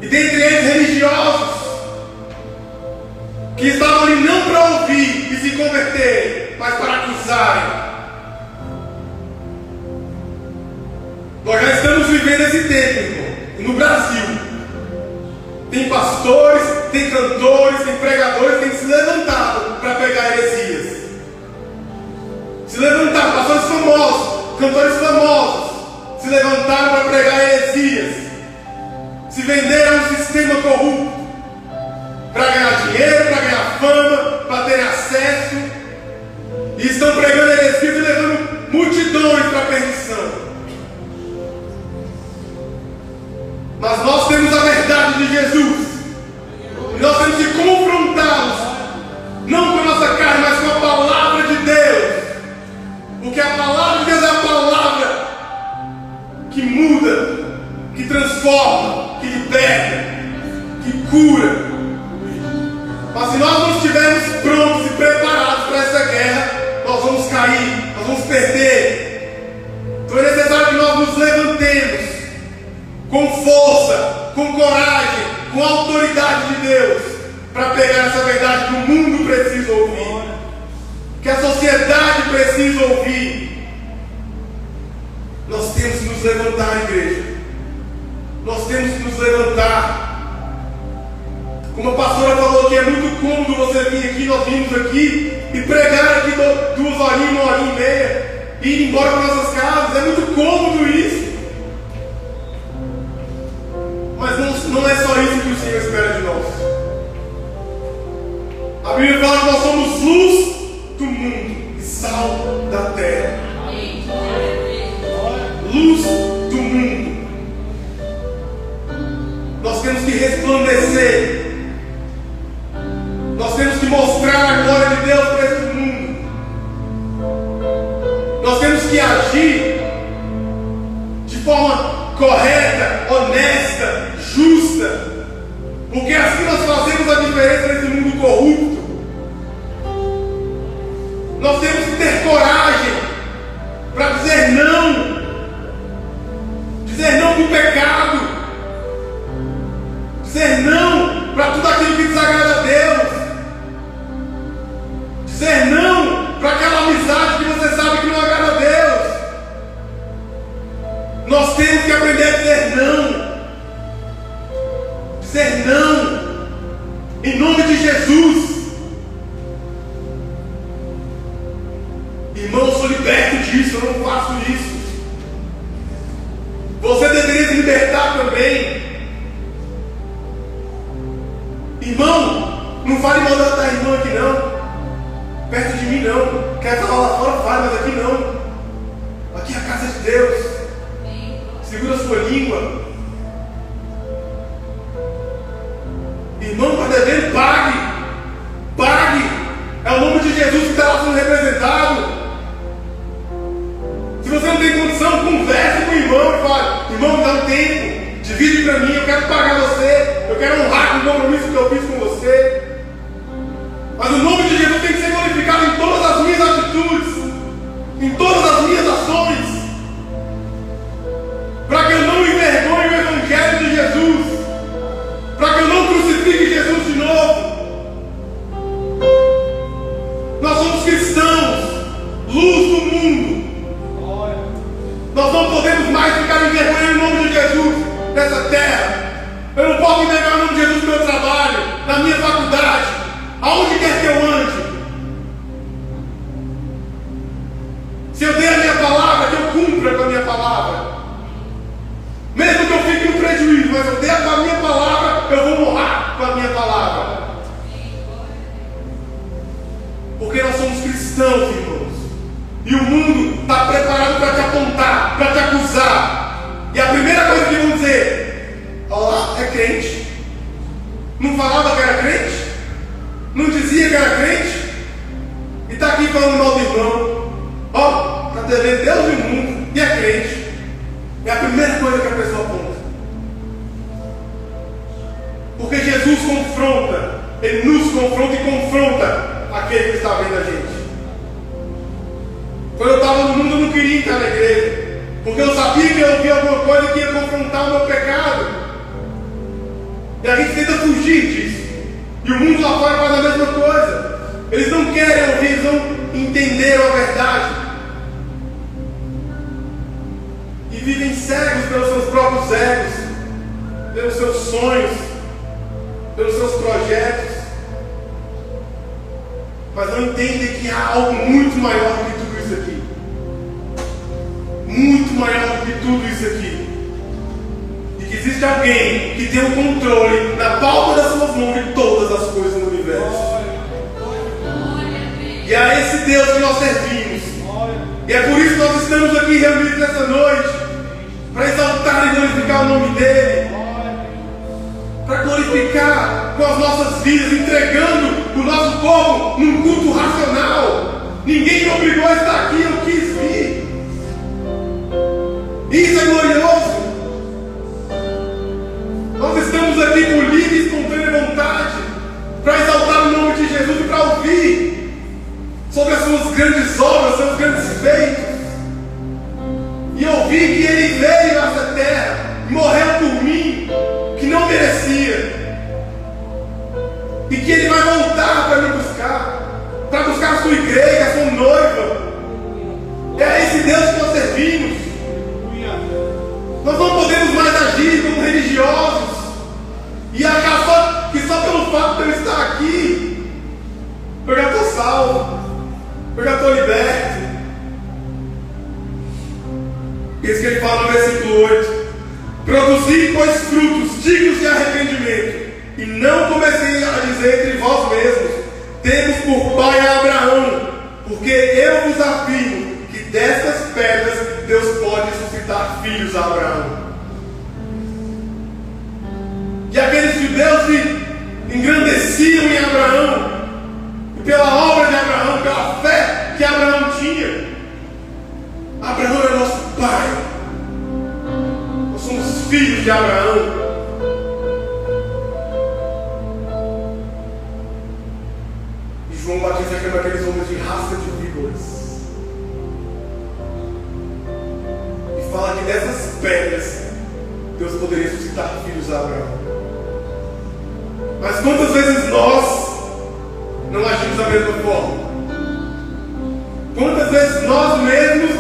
E dentre eles religiosos que estavam ali não para ouvir e se converterem, mas para acusarem. Nós já estamos vivendo esse tempo, irmão, no Brasil. Tem pastores, tem cantores, tem pregadores que têm se levantado para pegar heresias. Se levantaram, pastores famosos, cantores famosos, se levantaram para pregar heresias. Se venderam a um sistema corrupto para ganhar dinheiro, para ganhar fama, para ter acesso. E estão pregando heresias e levando multidões para a perdição. Mas nós temos a verdade de Jesus. E nós temos que confrontá-los, não com a nossa carne, mas com a palavra de Deus. Porque a palavra de Deus é a palavra que muda, que transforma, que liberta, que cura. Mas se nós não estivermos prontos e preparados para essa guerra, nós vamos cair, nós vamos perder. Então é necessário que nós nos levantemos com força, com coragem, com autoridade de Deus, para pegar essa verdade que o mundo precisa ouvir, que a sociedade precisa ouvir. Nós temos que nos levantar, igreja. Nós temos que nos levantar. Como a pastora falou que é muito cômodo você vir aqui, nós vimos aqui e pregar aqui 2 horinhas, 1 horinha e meia, e ir embora para nossas casas. É muito cômodo isso. Mas não é só isso que o Senhor espera de nós. A Bíblia fala que nós somos luz do mundo e sal da terra. Luz do mundo. Nós temos que resplandecer. Nós temos que mostrar a glória de Deus para esse mundo. Nós temos que agir de forma correta, honesta, justa. Porque assim nós fazemos a diferença nesse mundo corrupto. Nós temos que ter coragem para dizer não. Dizer não para o pecado. Dizer não para tudo aquilo que desagrada a Deus. Dizer não para aquela amizade que você sabe que não agrada a Deus. disso, eu não faço isso. Você deveria se libertar também. Irmão, não fale mal da irmã aqui não. Perto de mim não. Quer falar lá fora, fale, mas aqui não. Aqui é a casa de Deus. Segura a sua língua. Irmão, está devendo, pague. Pague. É o nome de Jesus que está lá sendo representado. Se você não tem condição, converse com o irmão e fale: irmão, me dá um tempo, divide para mim, eu quero pagar você, eu quero honrar com o compromisso que eu fiz com você. Mas o nome de Jesus tem que ser glorificado em todas as minhas atitudes, em todas as minhas ações, para que eu não envergonhe o Evangelho de Jesus, para que eu não crucifique Jesus de novo. Nós somos cristãos, luz do mundo. Nós não podemos mais ficar envergonhando o nome de Jesus nessa terra. Eu não posso envergonhar o nome de Jesus no meu trabalho, na minha faculdade, aonde quer que eu ande. Se eu dei a minha palavra, que eu cumpra com a minha palavra. Mesmo que eu fique no prejuízo, mas eu dei a minha palavra, eu vou honrar com a minha palavra. Porque nós somos cristãos, irmãos. E o mundo está preparado para te apontar, para te acusar. E a primeira coisa que vão dizer: ó lá, é crente. Não falava que era crente? Não dizia que era crente? E está aqui falando mal do irmão. Ó, está devendo Deus e o mundo. E é crente. É a primeira coisa que a pessoa aponta. Porque Jesus confronta. Ele nos confronta e confronta aquele que está vendo a gente. Quando eu estava no mundo, eu não queria entrar na igreja, porque eu sabia que eu ouvia alguma coisa que ia confrontar o meu pecado. E a gente tenta fugir disso. E o mundo lá fora faz a mesma coisa. Eles não querem ouvir, eles não entenderam a verdade. E vivem cegos pelos seus próprios egos, pelos seus sonhos, pelos seus projetos. Mas não entendem que há algo muito maior do que tudo isso aqui. Muito maior do que tudo isso aqui. E que existe alguém que tem o controle na palma das suas mãos de todas as coisas no universo. E é esse Deus que nós servimos. E é por isso que nós estamos aqui reunidos nessa noite, para exaltar e glorificar o nome dEle, para glorificar com as nossas vidas, entregando o nosso corpo num culto racional. Ninguém me obrigou a estar aqui, eu quis vir. Isso é glorioso. Nós estamos aqui por livre e espontânea vontade, para exaltar o nome de Jesus e para ouvir sobre as suas grandes obras, seus grandes feitos. E ouvir que Ele veio a essa terra e morreu por mim, que não merecia. E que Ele vai voltar para me buscar, para buscar a sua igreja, a sua noiva. É esse Deus que nós servimos. Nós não podemos mais agir como religiosos e achar que só pelo fato de eu estar aqui, eu já estou salvo, eu já estou liberto. Isso que ele fala no versículo 8: produzi, pois, frutos dignos de arrependimento, e não comecei a dizer entre vós mesmos: temos por pai a Abraão, porque eu vos afirmo que destas pedras Deus pode suscitar filhos a Abraão. E aqueles judeus que engrandeciam em Abraão, e pela obra de Abraão, pela fé que Abraão tinha, Abraão é nosso pai. Nós somos filhos de Abraão. E João Batista chama aqueles homens de raça de víboras. E fala que dessas pedras Deus poderia suscitar filhos a Abraão. Mas quantas vezes nós não agimos da mesma forma? Quantas vezes nós mesmos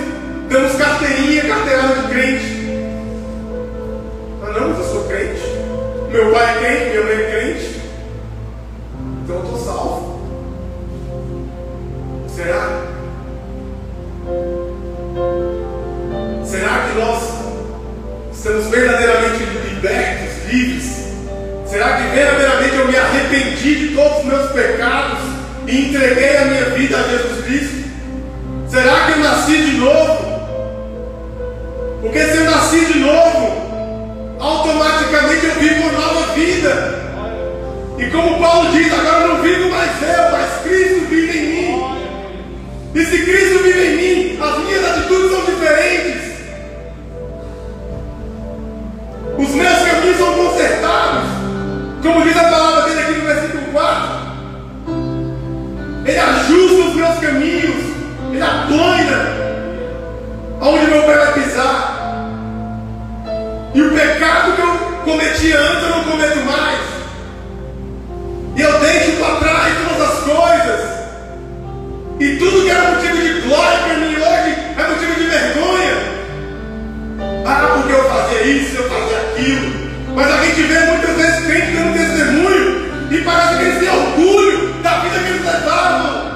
damos carteirada de crente? Ah não, mas eu sou crente. Meu pai é crente, minha mãe é crente. Então eu estou salvo. Será? Sermos verdadeiramente libertos, livres? Será que verdadeiramente eu me arrependi de todos os meus pecados e entreguei a minha vida a Jesus Cristo? Será que eu nasci de novo? Porque se eu nasci de novo, automaticamente eu vivo uma nova vida. E como Paulo diz, agora eu não vivo mais eu, mas Cristo vive em mim. E se Cristo vive em mim, as minhas atitudes são diferentes. Os meus caminhos são consertados. Como diz a palavra dele aqui no versículo 4. Ele ajusta os meus caminhos. Ele aplana aonde meu pé vai pisar. E o pecado que eu cometi antes eu não cometo mais. E eu deixo para trás todas as coisas. E tudo que era motivo de glória para mim hoje é motivo de vergonha. Ah, porque eu fazia isso, eu fazia aquilo. Mas a gente vê muitas vezes crente dando testemunho e parece que eles têm orgulho da vida que eles levavam.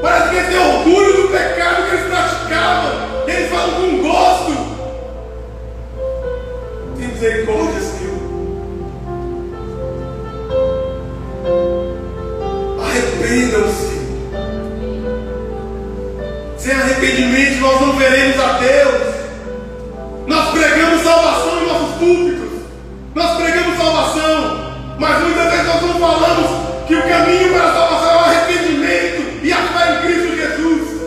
Parece que eles têm orgulho do pecado que eles praticavam. E eles falam com gosto. Tem misericórdia, Senhor. Arrependam-se. Sem arrependimento nós não veremos a Deus. Nós pregamos salvação em nossos púlpitos. Nós pregamos salvação. Mas muitas vezes nós não falamos que o caminho para a salvação é o arrependimento e a fé em Cristo Jesus.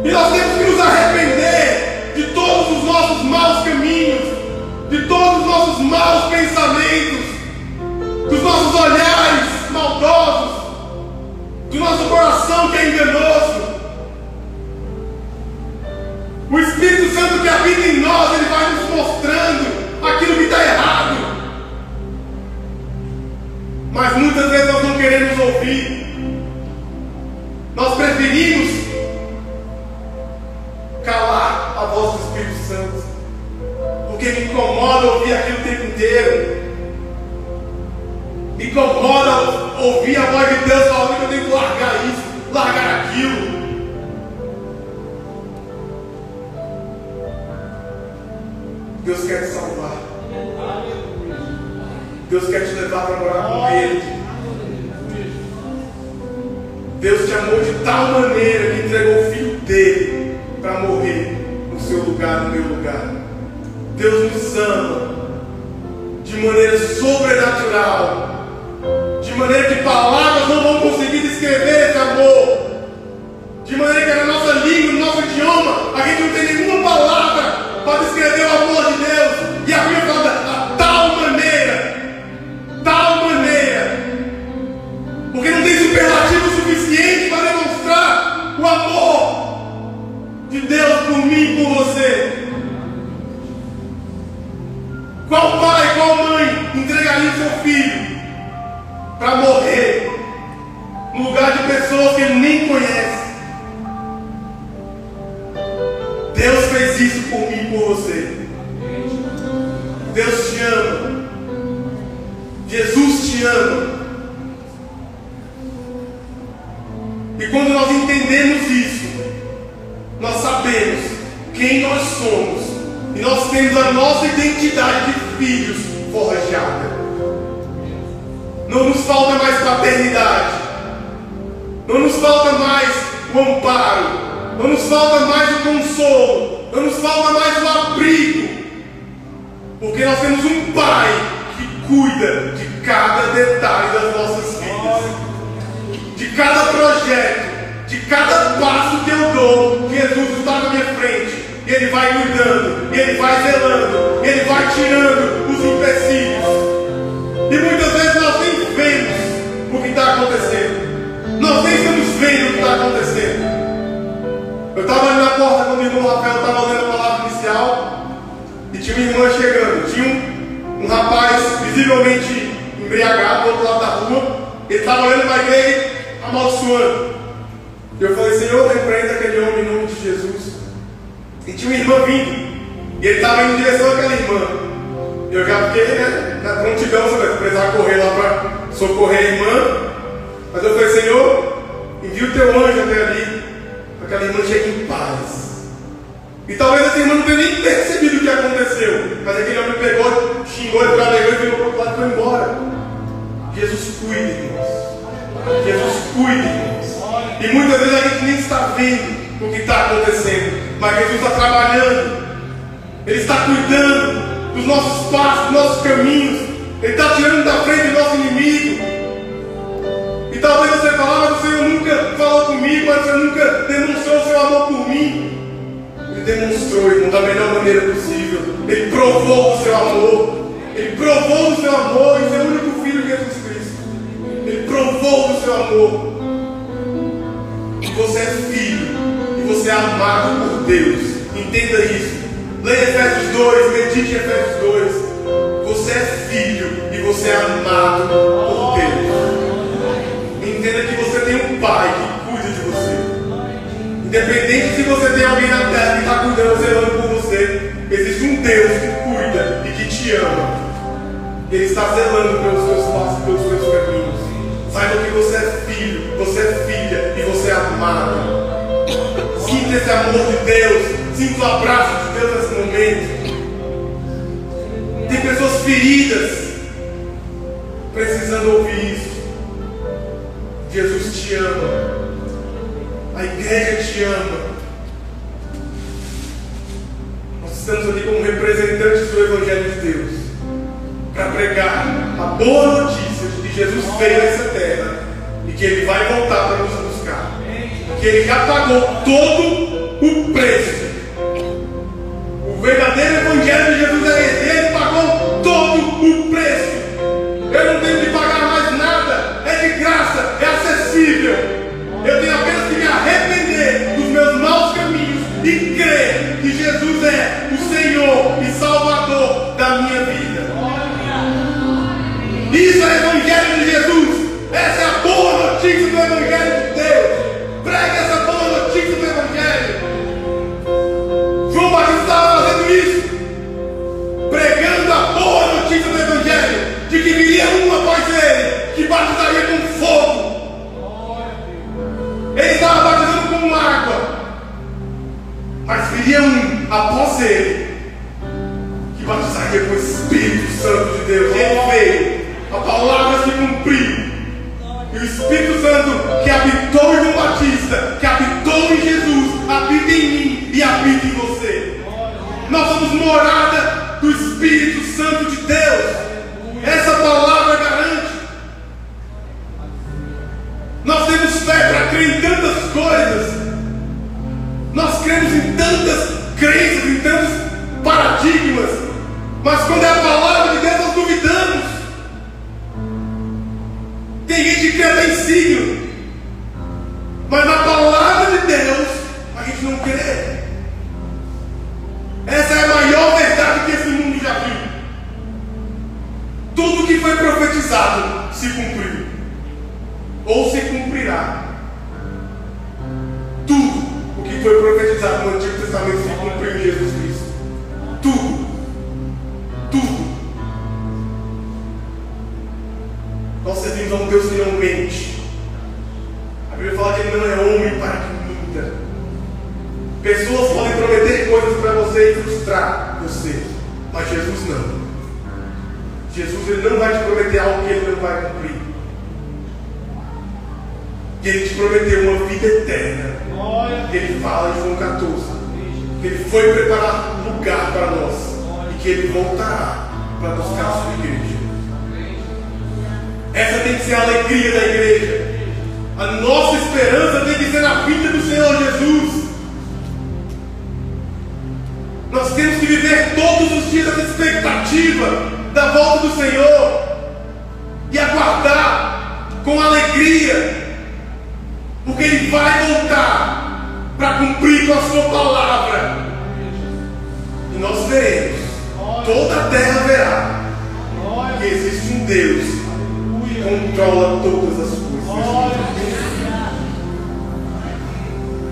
E nós temos que nos arrepender de todos os nossos maus caminhos, de todos os nossos maus pensamentos, dos nossos olhares maldosos, do nosso coração que é enganoso. O Espírito Santo que habita em nós, ele vai nos mostrando aquilo que está errado. Mas muitas vezes nós não queremos ouvir. Nós preferimos calar a voz do Espírito Santo, porque me incomoda ouvir aquilo o tempo inteiro. Me incomoda ouvir a voz de Deus falando que eu tenho que largar isso, largar aquilo. Deus quer te salvar. Deus quer te levar para morar com Ele. Deus te amou de tal maneira que entregou o Filho dele para morrer no seu lugar, no meu lugar. Deus nos ama de maneira sobrenatural, de maneira que palavras não vão conseguir descrever esse amor, de maneira que na nossa língua, no nosso idioma, a gente não tem nenhuma palavra para descrever o amor de Deus. E a Bíblia fala a tal maneira, porque não tem superlativo suficiente para demonstrar o amor de Deus por mim e por você. Qual pai, qual mãe entregaria o seu filho para morrer no lugar de pessoas que ele nem conhece? Deus fez isso por mim e por você. Deus te ama. Jesus te ama. E quando nós entendemos isso, nós sabemos quem nós somos. E nós temos a nossa identidade de filhos forjada. Não nos falta mais paternidade. Não nos falta mais o amparo. Não nos falta mais o consolo. Não nos falta mais o abrigo. Porque nós temos um Pai que cuida de cada detalhe das nossas vidas. De cada projeto, de cada passo que eu dou, Jesus está na minha frente. E Ele vai cuidando, e Ele vai zelando, e Ele vai tirando os empecilhos. E muitas vezes nós nem vemos o que está acontecendo. Nós nem estamos vendo o que está acontecendo. Eu estava ali na porta quando o irmão Rafael estava lendo a palavra inicial. E tinha uma irmã chegando. Tinha um rapaz visivelmente embriagado do outro lado da rua. Ele estava olhando para a igreja, amaldiçoando. E eu falei: Senhor, repreenda aquele homem em nome de Jesus. E tinha uma irmã vindo. E ele estava indo em direção àquela irmã. Eu já fiquei, né, na prontidão, se precisar correr lá para socorrer a irmã. Mas eu falei: Senhor, envia o teu anjo até ali, para que aquela irmã chegue em paz. E talvez esse irmão não tenha nem percebido o que aconteceu. Mas aquele homem pegou, xingou, ele calegou e virou para o outro lado e foi embora. Jesus cuida, irmãos. Jesus cuida, irmãos. E muitas vezes a gente nem está vendo o que está acontecendo. Mas Jesus está trabalhando. Ele está cuidando dos nossos passos, dos nossos caminhos. Ele está tirando da frente o nosso inimigo. E talvez você fale, mas o Senhor nunca falou comigo, mas o Senhor nunca demonstrou o seu amor por mim. Ele demonstrou, irmão, da melhor maneira possível. Ele provou o seu amor. Ele provou o seu amor em seu único Filho, Jesus Cristo. Ele provou o seu amor. E você é filho. E você é amado por Deus. Entenda isso. Leia Efésios 2, medite em Efésios 2. Você é filho e você é amado por Deus. Entenda que você tem um pai que cuida de você. Independente se você tem alguém na terra que está cuidando, zelando por você, existe um Deus que cuida e que te ama. Ele está zelando pelos seus passos, pelos seus caminhos. Saiba que você é filho, você é filha e você é amado. Sinta esse amor de Deus, sinta o abraço de Deus nesse momento. Tem pessoas feridas precisando ouvir isso. Jesus te ama. A igreja te ama. Nós estamos aqui como representantes do Evangelho de Deus para pregar a boa notícia de que Jesus veio a essa terra e que Ele vai voltar para nos buscar. Que Ele já pagou todo o preço. O verdadeiro Evangelho de Jesus é esse. Ele pagou todo o preço. Eu não tenho que pagar mais nada. É de graça, é acessível. Eu tenho apenas que me arrepender dos meus maus caminhos e crer que Jesus é o Senhor e Salvador da minha vida. Isso é o Evangelho de Jesus. Essa é a boa notícia do Evangelho de Deus. Pregue essa boa notícia do Evangelho. João Batista estava fazendo isso, pregando a boa notícia do Evangelho, de que viria um após ele, que batizaria com fogo. Ele estava batizando com água, mas viria um após ele, que batizaria com o Espírito Santo de Deus. Ele veio, a palavra se cumpriu. E o Espírito Santo que habitou em João Batista, que habitou em Jesus, habita em mim e habita em você. Nós somos morada do Espírito Santo de Deus. Essa palavra garante. Nós temos fé para crer em tantas coisas. Nós cremos em tantas crenças, em tantos paradigmas. Mas quando é a palavra de Deus, nós duvidamos. Tem gente que crê até em signo, mas na palavra de Deus a gente não crê. Essa é a maior verdade que esse mundo já viu. Tudo que foi profetizado se cumpriu, ou se cumprirá. Tudo o que foi profetizado no Antigo Testamento se cumpriu em Jesus Cristo. Tudo. Tudo. Nós servimos a um Deus que não mente. A Bíblia fala que Ele não é homem para que minta. Pessoas podem prometer coisas para você e frustrar você, mas Jesus não. Jesus Ele não vai te prometer algo que Ele não vai cumprir. E Ele te prometeu uma vida eterna. Ele fala em João 14 que Ele foi preparar lugar para nós e que Ele voltará para buscar a sua igreja. Essa tem que ser a alegria da igreja. A nossa esperança tem que ser na vinda do Senhor Jesus. Nós temos que viver todos os dias essa expectativa da volta do Senhor e aguardar com alegria, porque Ele vai voltar para cumprir com a sua palavra. E nós veremos, toda a terra verá que existe um Deus que controla todas as coisas.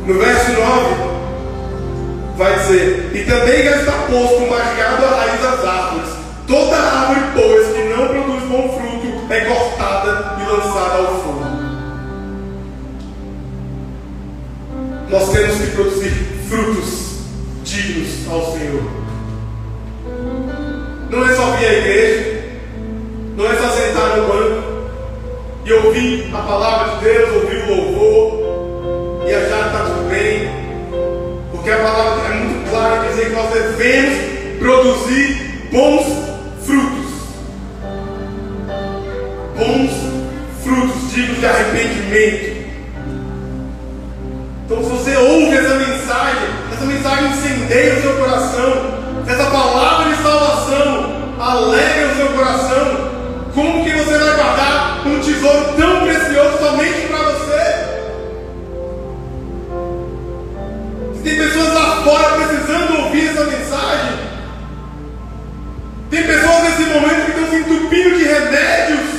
No verso 9 vai dizer: e também já está posto um machado à raiz das árvores. Toda árvore, pois, que não produz bom fruto é cortada e lançada ao fogo. Nós temos que produzir frutos dignos ao Senhor. Não é só vir à igreja, não é só sentar no banco e ouvir a palavra de Deus, ouvir o louvor e achar que está tudo bem, porque a palavra é muito clara em dizer que nós devemos produzir bons frutos. Bons frutos dignos de arrependimento. Então, se você ouve essa mensagem incendeia o seu coração, essa palavra de salvação alegra o seu coração, como que você vai guardar um tesouro tão precioso somente para você? Se tem pessoas lá fora precisando ouvir essa mensagem, tem pessoas nesse momento que estão se entupindo de remédios,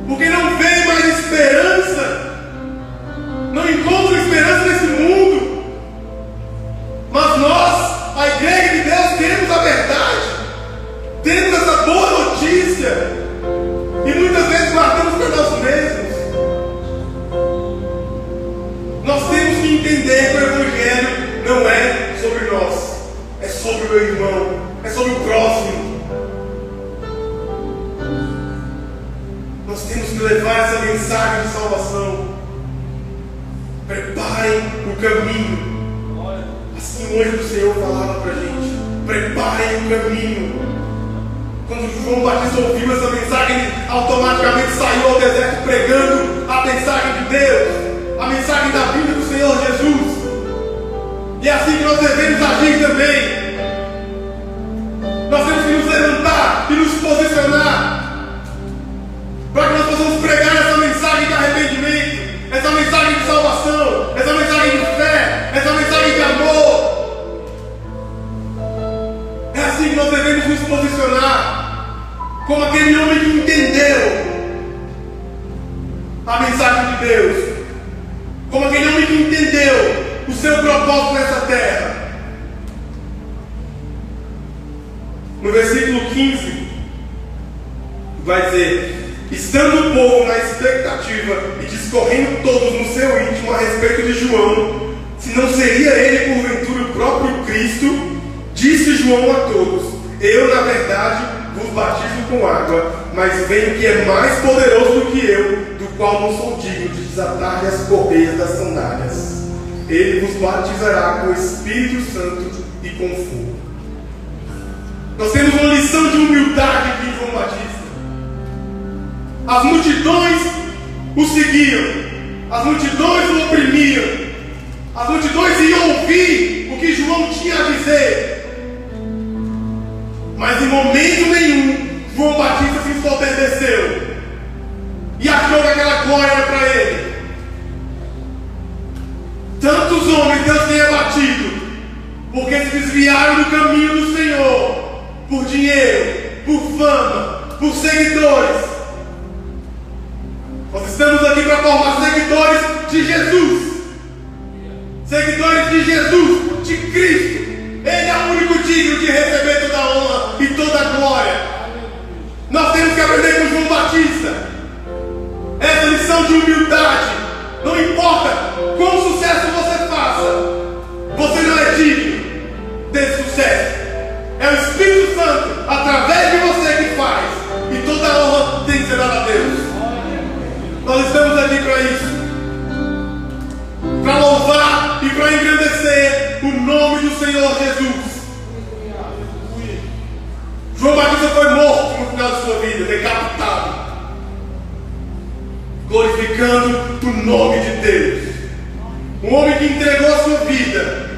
porque não vê mais esperança, não encontram esperança nesse mundo. Mas nós, a igreja de Deus, temos a verdade, temos essa boa notícia, e muitas vezes guardamos para nós mesmos. Nós temos que entender que o Evangelho não é sobre nós, é sobre o meu irmão, é sobre o próximo. Nós temos que levar essa mensagem de salvação. Preparem o caminho. Assim o anjo do Senhor falava para a gente: preparem o caminho. Quando João Batista ouviu essa mensagem, ele automaticamente saiu ao deserto pregando a mensagem de Deus, a mensagem da vida do Senhor Jesus. E é assim que nós devemos agir também. Nós temos que nos levantar e nos posicionar para que nós possamos pregar essa mensagem de arrependimento, essa mensagem de salvação, essa mensagem de fé, essa mensagem de amor. É assim que nós devemos nos posicionar, como aquele homem que entendeu a mensagem de Deus, como aquele homem que entendeu o seu propósito nessa terra. No versículo 15 vai dizer: estando o povo na expectativa e discorrendo todos no seu íntimo a respeito de João, se não seria ele porventura o próprio Cristo, disse João a todos: eu na verdade vos batizo com água, mas vem o que é mais poderoso do que eu, do qual não sou digno de desatar-lhe as correias das sandálias. Ele vos batizará com o Espírito Santo e com fogo. Nós temos uma lição de humildade aqui em João Batista. As multidões o seguiam, as multidões o oprimiam, as multidões iam ouvir o que João tinha a dizer, mas em momento nenhum João Batista se ensoberbeceu e achou que aquela glória era para ele. Tantos homens Deus tem abatido porque se desviaram do caminho do Senhor, por dinheiro, por fama, por seguidores. Nós estamos aqui para formar seguidores de Jesus, seguidores de Jesus, de Cristo. Ele é o único digno de receber toda a honra e toda a glória. Nós temos que aprender com João Batista essa lição de humildade. Não importa qual sucesso você faça, você não é digno desse sucesso. É o Espírito Santo, através de você, que faz. E toda a honra tem que ser dada a Deus. Nós estamos aqui para isso, para louvar e para engrandecer o nome do Senhor Jesus. João Batista foi morto no final de sua vida, decapitado, glorificando o nome de Deus. Um homem que entregou a sua vida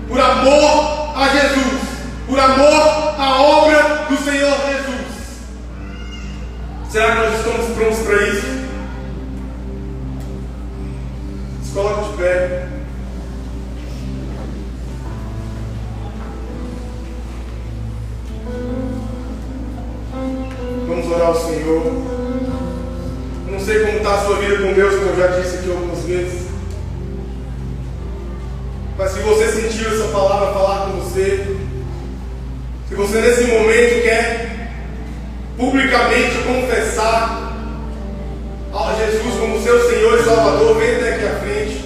por amor a Jesus, por amor à obra do Senhor Jesus. Será que nós estamos prontos para isso? Se coloque de pé. Vamos orar ao Senhor. Eu não sei como está a sua vida com Deus, como eu já disse aqui algumas vezes. Mas se você sentiu essa palavra falar com você, se você nesse momento quer publicamente confessar a Jesus como seu Senhor e Salvador, vem até aqui à frente.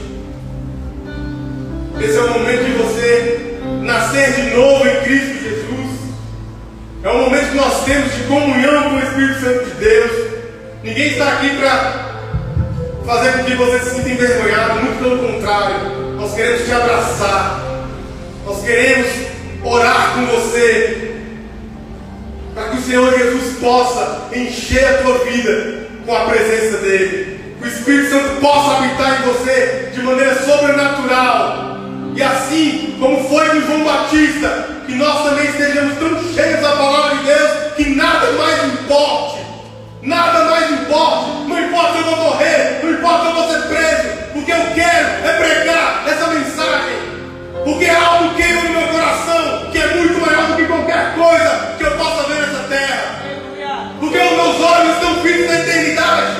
Esse é o momento de você nascer de novo em Cristo Jesus. É o momento que nós temos de comunhão com o Espírito Santo de Deus. Ninguém está aqui para fazer com que você se sinta envergonhado, muito pelo contrário. Nós queremos te abraçar. Nós queremos orar com você, para que o Senhor Jesus possa encher a tua vida com a presença dEle. Que o Espírito Santo possa habitar em você de maneira sobrenatural. E assim como foi com João Batista, que nós também estejamos tão cheios da palavra de Deus, que nada mais importe. Nada mais importa. Não importa se eu vou morrer, não importa se eu vou ser preso. O que eu quero é pregar essa mensagem. Porque há algo queima no meu coração, que é muito maior do que qualquer coisa que eu possa ver nessa terra. Porque os meus olhos estão fitos na eternidade.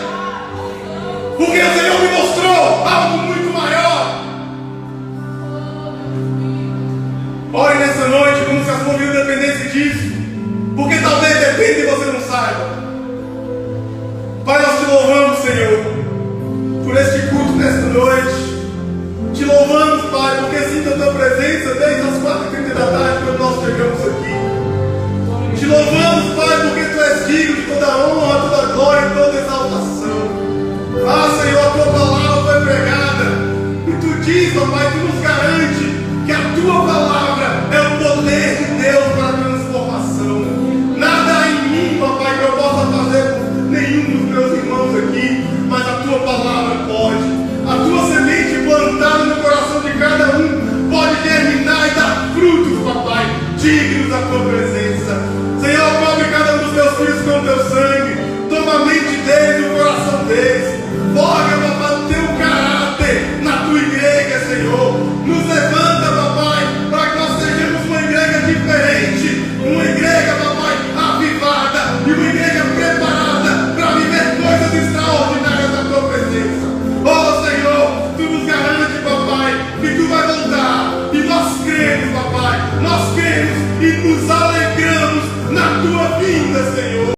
Porque o Senhor me mostrou algo muito maior. Ore nessa noite como se a sua vida dependesse disso. Porque talvez dependa e você não saiba. Pai, nós te louvamos, Senhor, por este culto nesta noite. Te louvamos, Pai, porque sinto a tua presença desde as 4h30 da tarde.